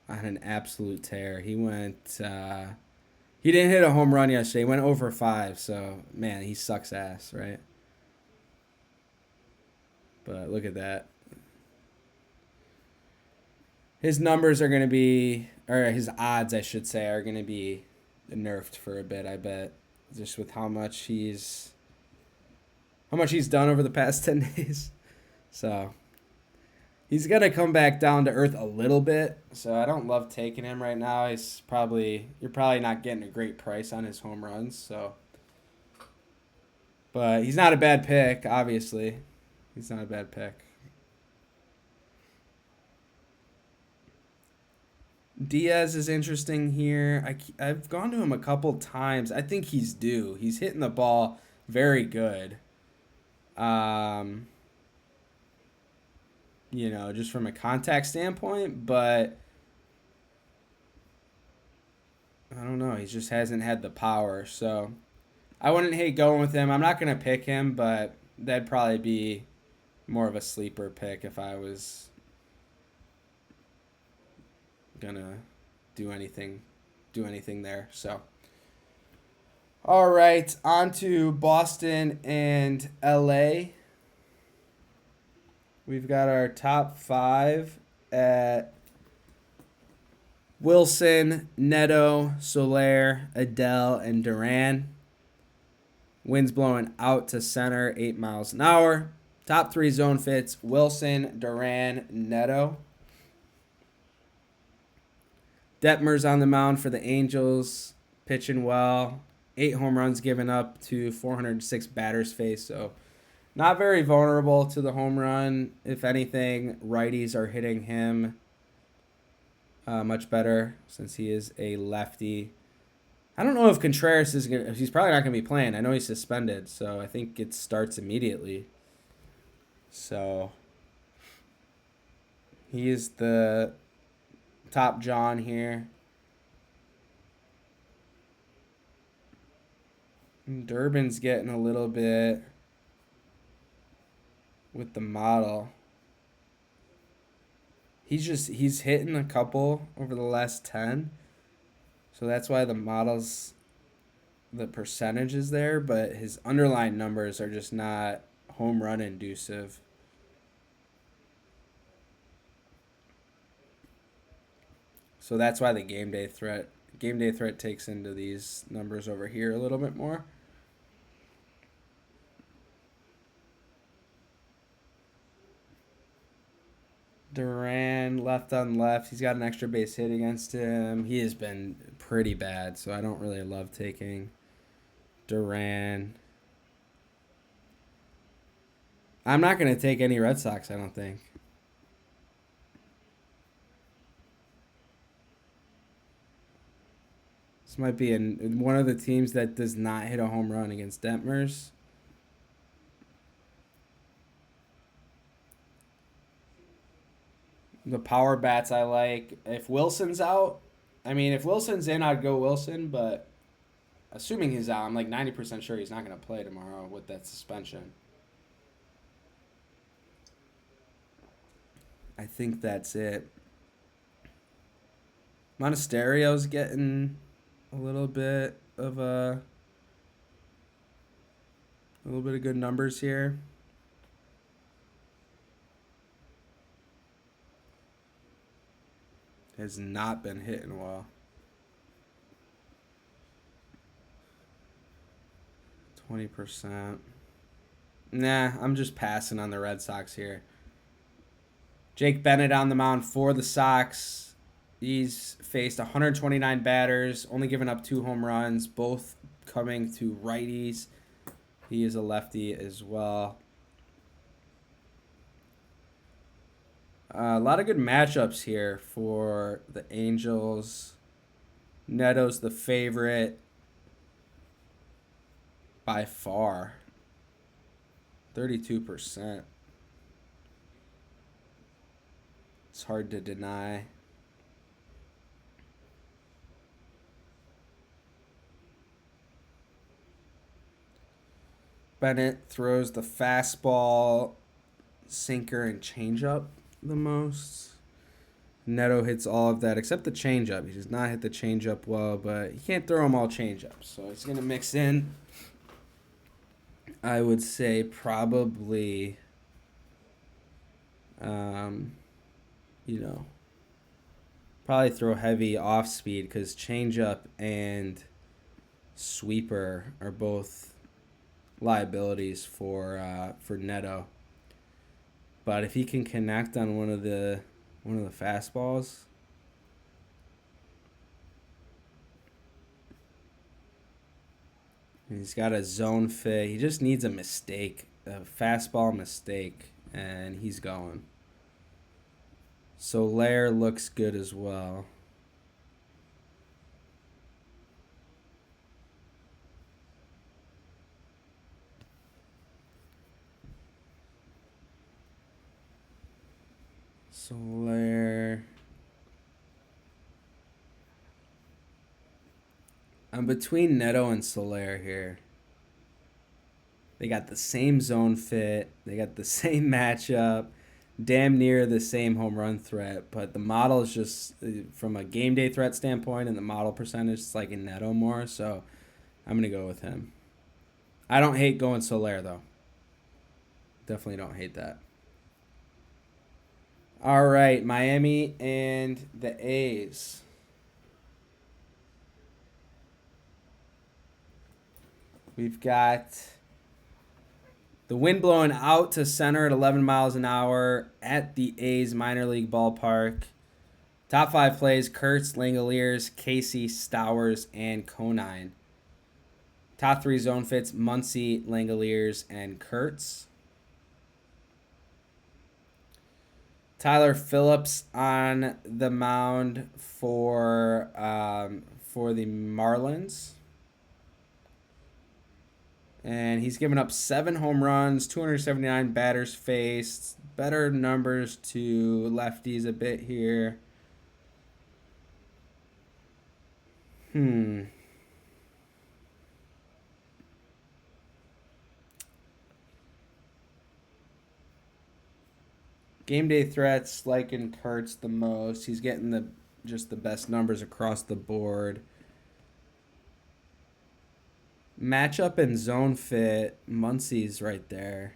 Speaker 1: on an absolute tear. He went. He didn't hit a home run yesterday. He went over 5. So man, he sucks ass, right? But look at that. His numbers are gonna be, or his odds, I should say, are gonna be nerfed for a bit. I bet, just with how much he's done over the past 10 days. So he's gonna come back down to earth a little bit. So I don't love taking him right now. You're probably not getting a great price on his home runs. So, but he's not a bad pick. Obviously, he's not a bad pick. Diaz is interesting here. I've gone to him a couple times. I think he's due. He's hitting the ball very good. Um, just from a contact standpoint, but I don't know. He just hasn't had the power. So I wouldn't hate going with him. I'm not going to pick him, but that'd probably be more of a sleeper pick if I was going to do anything there. So all right, on to Boston and LA. We've got our top 5 at Wilson, Neto, Soler, Adele, and Duran. Winds blowing out to center, 8 miles an hour. Top 3 zone fits: Wilson, Duran, Neto. Detmer's on the mound for the Angels, pitching well. 8 home runs given up to 406 batters faced, so not very vulnerable to the home run. If anything, righties are hitting him much better since he is a lefty. I don't know if Contreras is gonna. He's probably not gonna be playing. I know he's suspended, so I think it starts immediately. So he is the top John here. Durbin's getting a little bit with the model. He's hitting a couple over the last 10. So that's why the percentage is there, but his underlying numbers are just not home run inducive. So that's why the game day threat takes into these numbers over here a little bit more. Duran, left on left. He's got an extra base hit against him. He has been pretty bad, so I don't really love taking Duran. I'm not going to take any Red Sox, I don't think. This might be one of the teams that does not hit a home run against Detmers. The power bats I like. If Wilson's out, if Wilson's in, I'd go Wilson, but assuming he's out, I'm like 90% sure he's not going to play tomorrow with that suspension. I think that's it. Monasterio's getting a little bit of good numbers here. Has not been hitting well. 20%. Nah, I'm just passing on the Red Sox here. Jake Bennett on the mound for the Sox. He's faced 129 batters, only given up 2 home runs, both coming to righties. He is a lefty as well. A lot of good matchups here for the Angels. Neto's the favorite by far. 32%. It's hard to deny. Bennett throws the fastball, sinker, and changeup the most. Neto hits all of that except the changeup. He does not hit the changeup well, but he can't throw them all changeups. So he's going to mix in, I would say, probably, probably throw heavy off speed because changeup and sweeper are both liabilities for Neto. But if he can connect on one of the fastballs, he's got a zone fit. He just needs a mistake, a fastball mistake, and he's going. Soler looks good as well. Soler. I'm between Neto and Soler here. They got the same zone fit. They got the same matchup. Damn near the same home run threat. But the model is just, from a game day threat standpoint and the model percentage, it's like in Neto more. So I'm going to go with him. I don't hate going Soler, though. Definitely don't hate that. All right, Miami and the A's. We've got the wind blowing out to center at 11 miles an hour at the A's minor league ballpark. Top 5 plays: Kurtz, Langoliers, Casey, Stowers, and Conine. Top 3 zone fits: Muncy, Langoliers, and Kurtz. Tyler Phillips on the mound for the Marlins. And he's given up 7 home runs, 279 batters faced. Better numbers to lefties a bit here. Game day threats liking Kurtz the most. He's getting the best numbers across the board. Matchup and zone fit, Muncy's right there.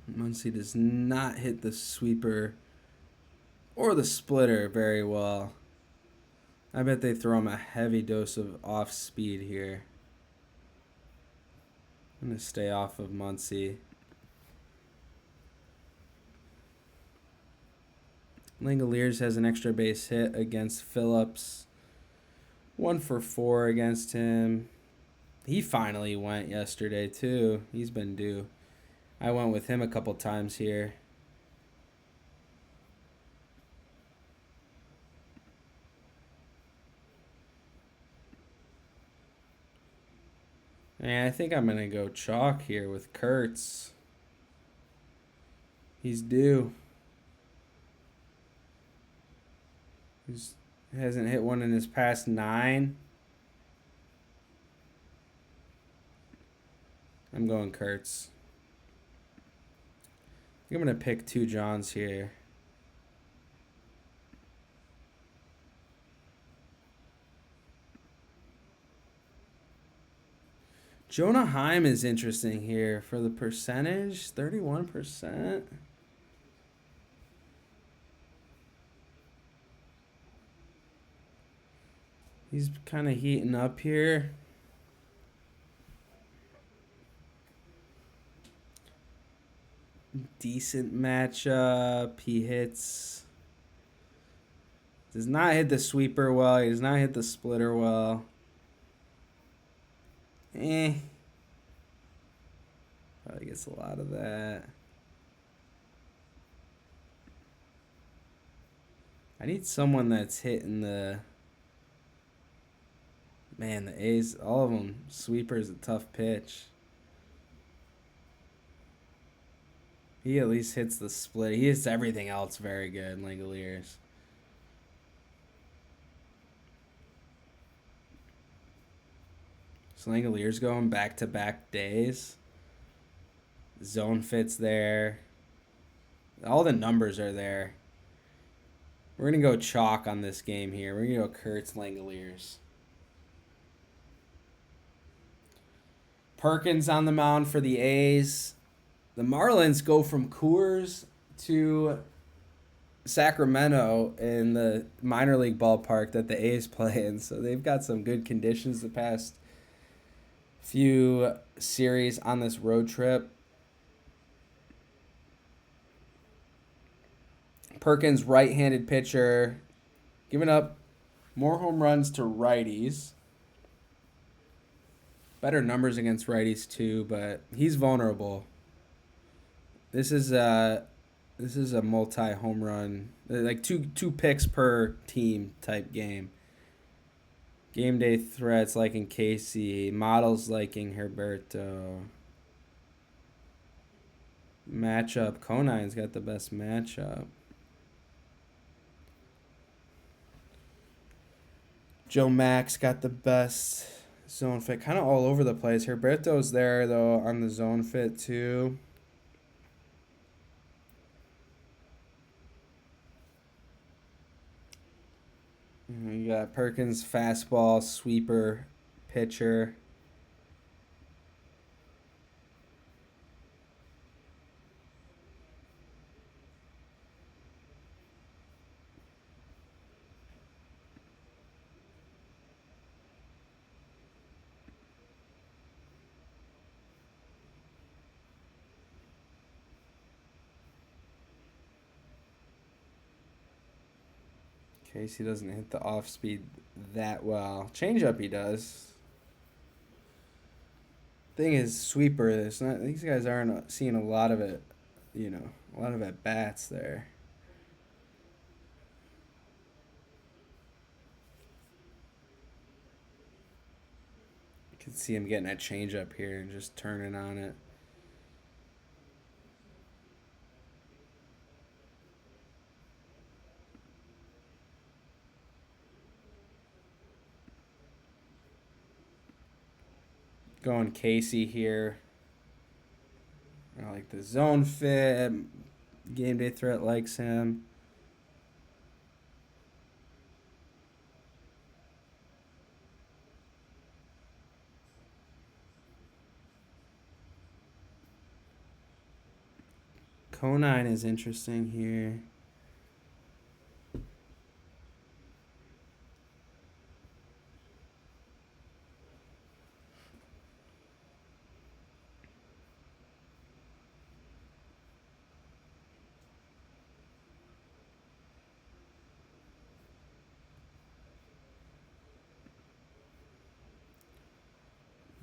Speaker 1: Muncy does not hit the sweeper or the splitter very well. I bet they throw him a heavy dose of off speed here. I'm going to stay off of Muncy. Langoliers has an extra base hit against Phillips. 1 for 4 against him. He finally went yesterday, too. He's been due. I went with him a couple times here. And I think I'm going to go chalk here with Kurtz. He's due. He hasn't hit one in his past 9. I'm going Kurtz. I think I'm going to pick 2 Johns here. Jonah Heim is interesting here for the percentage, 31%. He's kind of heating up here. Decent matchup. He hits. Does not hit the sweeper well. He does not hit the splitter well. Probably gets a lot of that. I need someone that's hitting the Man, the A's, all of them, sweeper is a tough pitch. He at least hits the split. He hits everything else very good, Langoliers. So Langoliers going back-to-back days. Zone fits there. All the numbers are there. We're going to go chalk on this game here. We're going to go Kurtz Langoliers. Perkins on the mound for the A's. The Marlins go from Coors to Sacramento in the minor league ballpark that the A's play in. So they've got some good conditions the past few series on this road trip. Perkins, right-handed pitcher, giving up more home runs to righties. Better numbers against righties too, but he's vulnerable. This is a multi-home run, like two picks per team type game. Game day threats liking Casey, models liking Herberto. Matchup, Conine's got the best matchup. Joe Max got the best zone fit. Kind of all over the place. Herberto's there, though, on the zone fit, too. You got Perkins, fastball, sweeper, pitcher. Casey doesn't hit the off speed that well. Changeup he does. Thing is, sweeper. It's not. These guys aren't seeing a lot of it. A lot of at bats there. You can see him getting that changeup here and just turning on it. Going Casey here. I like the zone fit. Game day threat likes him. Conine is interesting here.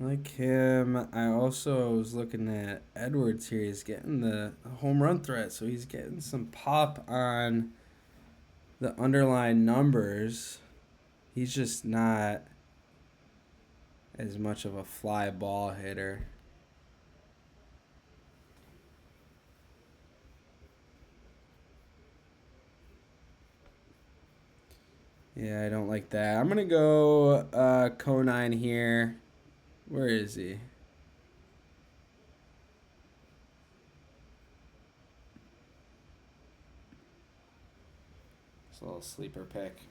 Speaker 1: I like him. I also was looking at Edwards here. He's getting the home run threat, so he's getting some pop on the underlying numbers. He's just not as much of a fly ball hitter. Yeah, I don't like that. I'm going to go Conine here. Where is he? It's a little sleeper pick.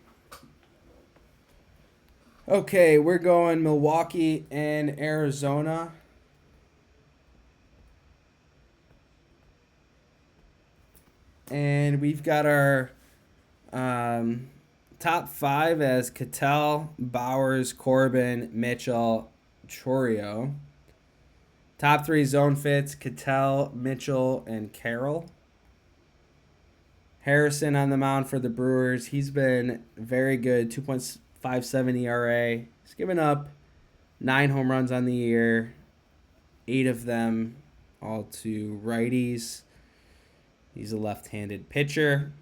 Speaker 1: Okay, we're going Milwaukee and Arizona. And we've got our top five as Cattell, Bowers, Corbin, Mitchell, Chorio. Top three zone fits, Cattell, Mitchell, and Carroll. Harrison on the mound for the Brewers. He's been very good, 2.57 ERA. He's given up 9 home runs on the year, 8 of them all to righties. He's a left-handed pitcher.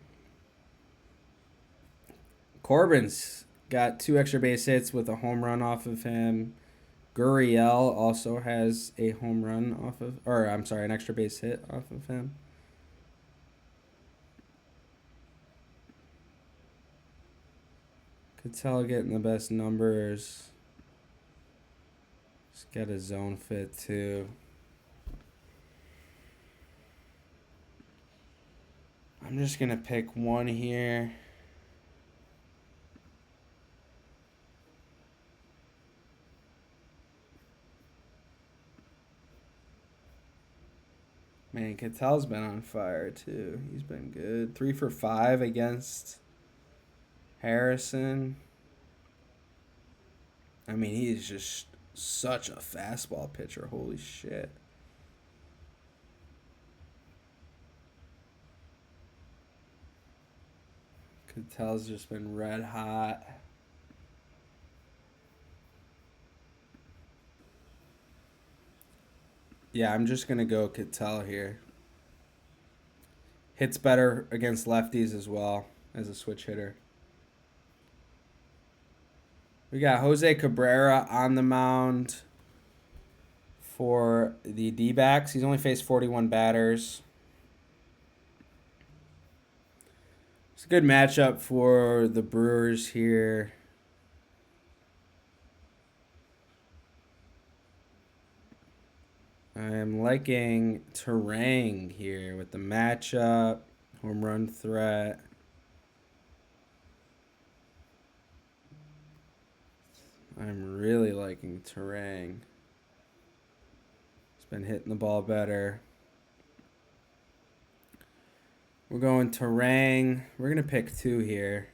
Speaker 1: Corbin's got 2 extra base hits with a home run off of him. Gurriel also has a home run off of, or I'm sorry, an extra base hit off of him. Cattell getting the best numbers. He's got a zone fit too. I'm just going to pick one here. Man, Cattell's been on fire too. He's been good. 3 for 5 against Harrison. I mean, he's just such a fastball pitcher. Holy shit. Cattell's just been red hot. Yeah, I'm just going to go Cattell here. Hits better against lefties as well as a switch hitter. We got Jose Cabrera on the mound for the D-backs. He's only faced 41 batters. It's a good matchup for the Brewers here. I am liking Terang here with the matchup, home run threat. I'm really liking Terang. He's been hitting the ball better. We're going Terang. We're going to pick 2 here.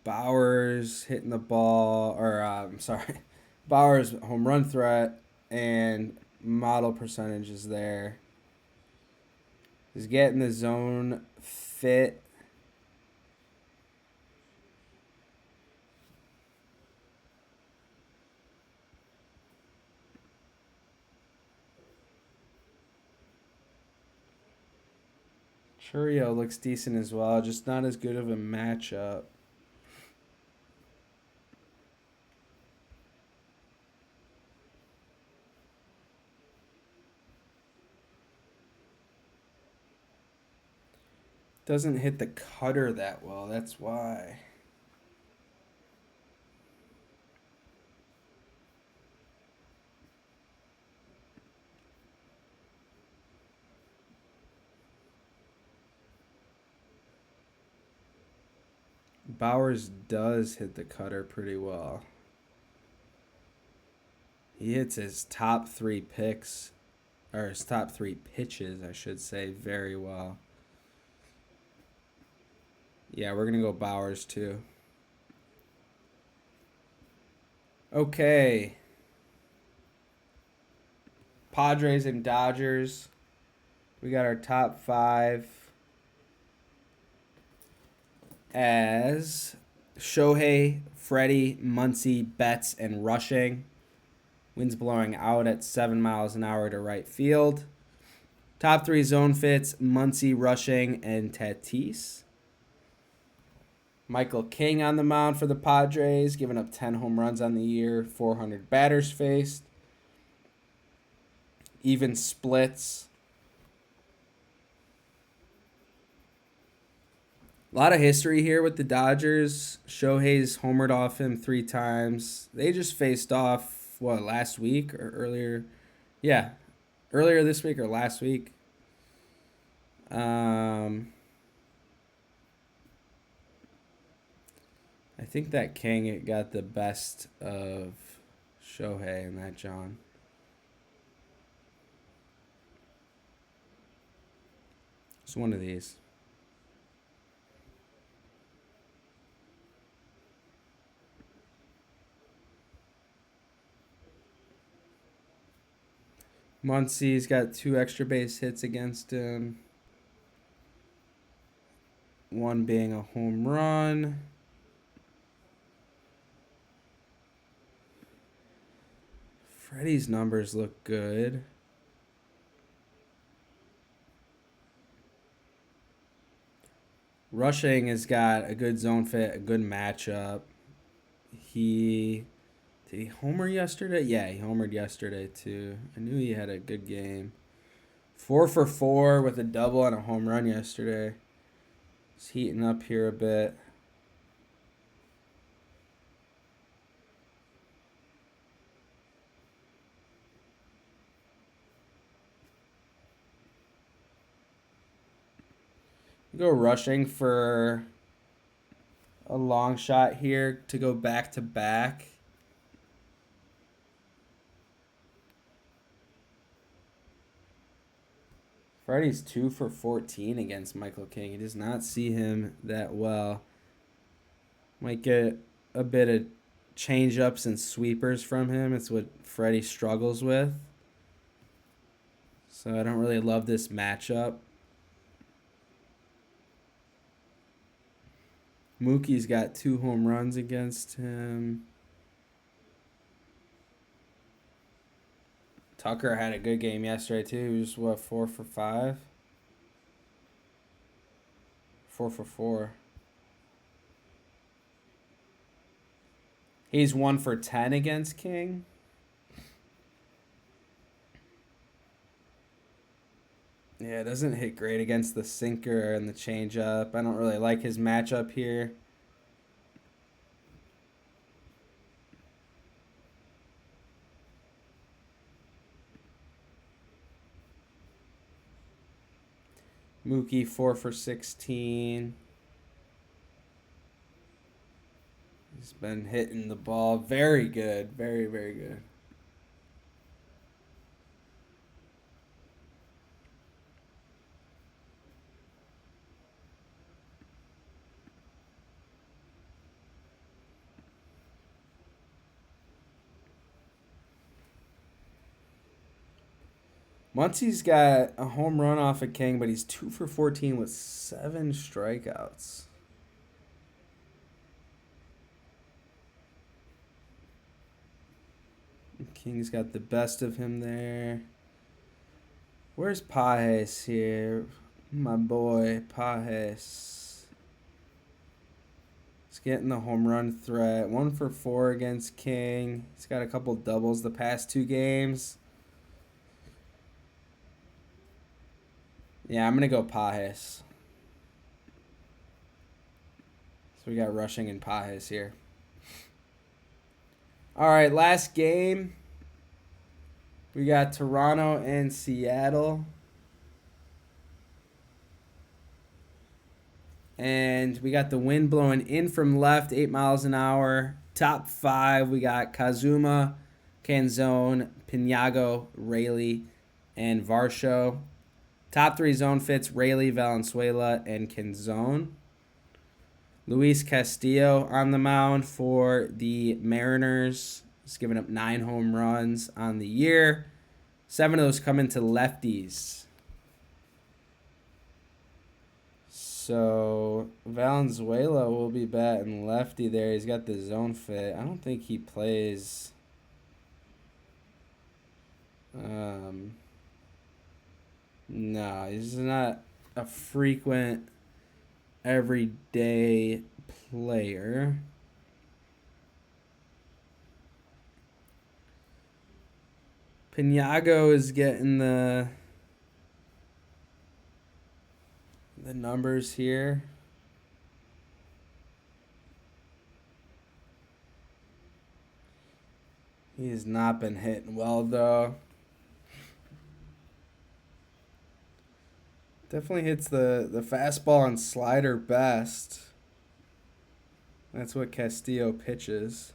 Speaker 1: Bauer's hitting the ball, or I'm sorry. Bauer's home run threat and model percentage is there. He's getting the zone fit. Churio looks decent as well, just not as good of a matchup. Doesn't hit the cutter that well, that's why. Bowers does hit the cutter pretty well. He hits his top 3 picks, or his top 3 pitches, I should say, very well. Yeah, we're going to go Bowers too. Okay. Padres and Dodgers. We got our top 5 as Shohei, Freddie, Muncy, Betts, and rushing. Winds blowing out at 7 miles an hour to right field. Top 3 zone fits, Muncy, rushing, and Tatis. Michael King on the mound for the Padres, giving up 10 home runs on the year, 400 batters faced. Even splits. A lot of history here with the Dodgers. Shohei's homered off him 3 times. They just faced off, last week or earlier? Yeah, earlier this week or last week. I think that King got the best of Shohei in that, John. It's one of these. Muncy's got 2 extra base hits against him. One being a home run. Freddie's numbers look good. Rushing has got a good zone fit, a good matchup. He did he homer yesterday? Yeah, he homered yesterday too. I knew he had a good game. 4 for 4 with a double and a home run yesterday. He's heating up here a bit. Go rushing for a long shot here to go back to back. Freddie's 2 for 14 against Michael King. He does not see him that well. Might get a bit of change ups and sweepers from him. It's what Freddie struggles with. So I don't really love this matchup. Mookie's got 2 home runs against him. Tucker had a good game yesterday too. He was what, 4 for 5? 4 for 4. He's 1 for 10 against King. Yeah, it doesn't hit great against the sinker and the changeup. I don't really like his matchup here. Mookie 4 for 16. He's been hitting the ball very good. Very, very good. Muncie's got a home run off of King, but he's 2 for 14 with 7 strikeouts. King's got the best of him there. Where's Pajes here? My boy, Pajes. He's getting the home run threat. 1 for 4 against King. He's got a couple doubles the past 2 games. Yeah, I'm going to go Pajes. So we got Rushing and Pajes here. All right, last game. We got Toronto and Seattle. And we got the wind blowing in from left, 8 miles an hour. Top 5, we got Kazuma, Canzone, Pinago, Rayleigh, and Varsho. Top 3 zone fits Rayleigh, Valenzuela, and Canzone. Luis Castillo on the mound for the Mariners. He's given up 9 home runs on the year. 7 of those coming to lefties. So Valenzuela will be batting lefty there. He's got the zone fit. I don't think he plays. No, he's not a frequent everyday player. Pinago is getting the numbers here. He has not been hitting well though. Definitely hits the fastball and slider best. That's what Castillo pitches.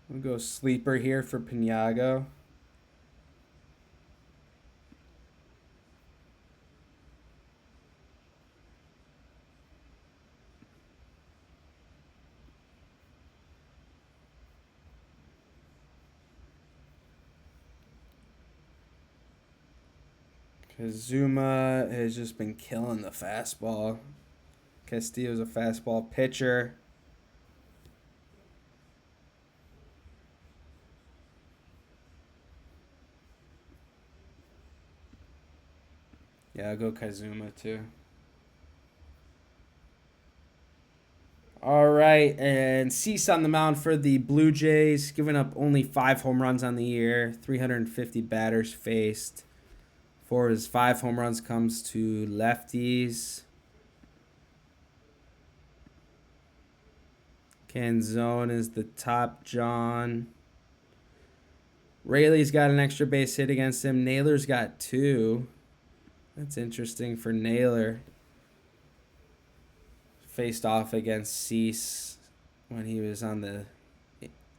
Speaker 1: We'll go sleeper here for Pinago. Kazuma has just been killing the fastball. Castillo's a fastball pitcher. Yeah, I'll go Kazuma too. All right, and Cease on the mound for the Blue Jays, giving up only 5 home runs on the year, 350 batters faced. 4 of his 5 home runs comes to lefties. Canzone is the top John. Rayleigh's got an extra base hit against him. Naylor's got 2. That's interesting for Naylor. Faced off against Cease when he was on the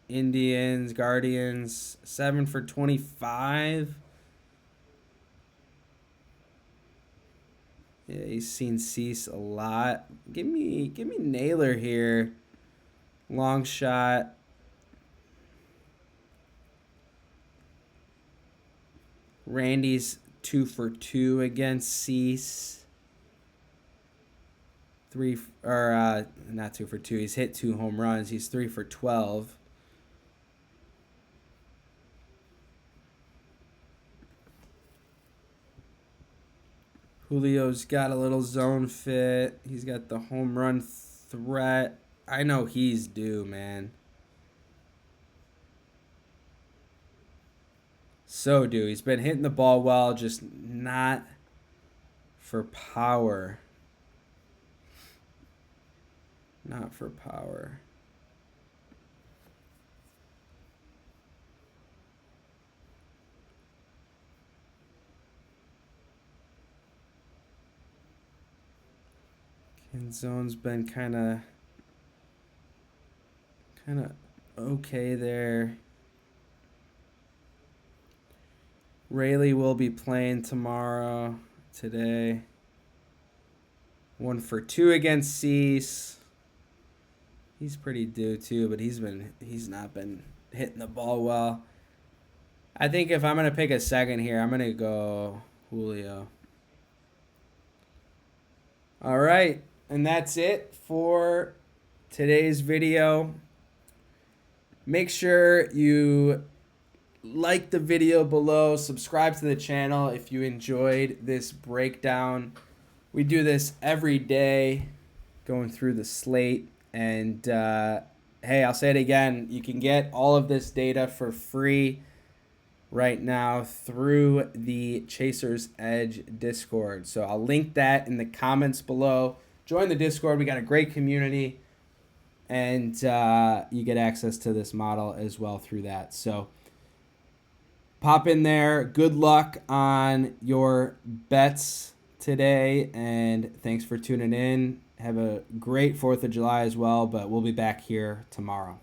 Speaker 1: Indians, Guardians. 7 for 25. Yeah, he's seen Cease a lot. Give me Naylor here. Long shot. Randy's 2 for 2 against Cease. Not 2 for 2. He's hit 2 home runs. He's 3 for 12. Julio's got a little zone fit. He's got the home run threat. I know he's due, man. So due. He's been hitting the ball well, just not for power. Not for power. Canzone's been kind of okay there. Rayleigh will be playing today. 1 for 2 against Cease. He's pretty due too, but he's not been hitting the ball well. I think if I'm gonna pick a second here, I'm gonna go Julio. All right, and that's it for today's video. Make sure you like the video below, subscribe to the channel if you enjoyed this breakdown. We do this every day, going through the slate. And hey, I'll say it again, you can get all of this data for free right now through the Chasers Edge Discord. So I'll link that in the comments below. Join the Discord. We got a great community. And you get access to this model as well through that. So pop in there. Good luck on your bets today. And thanks for tuning in. Have a great 4th of July as well, but we'll be back here tomorrow.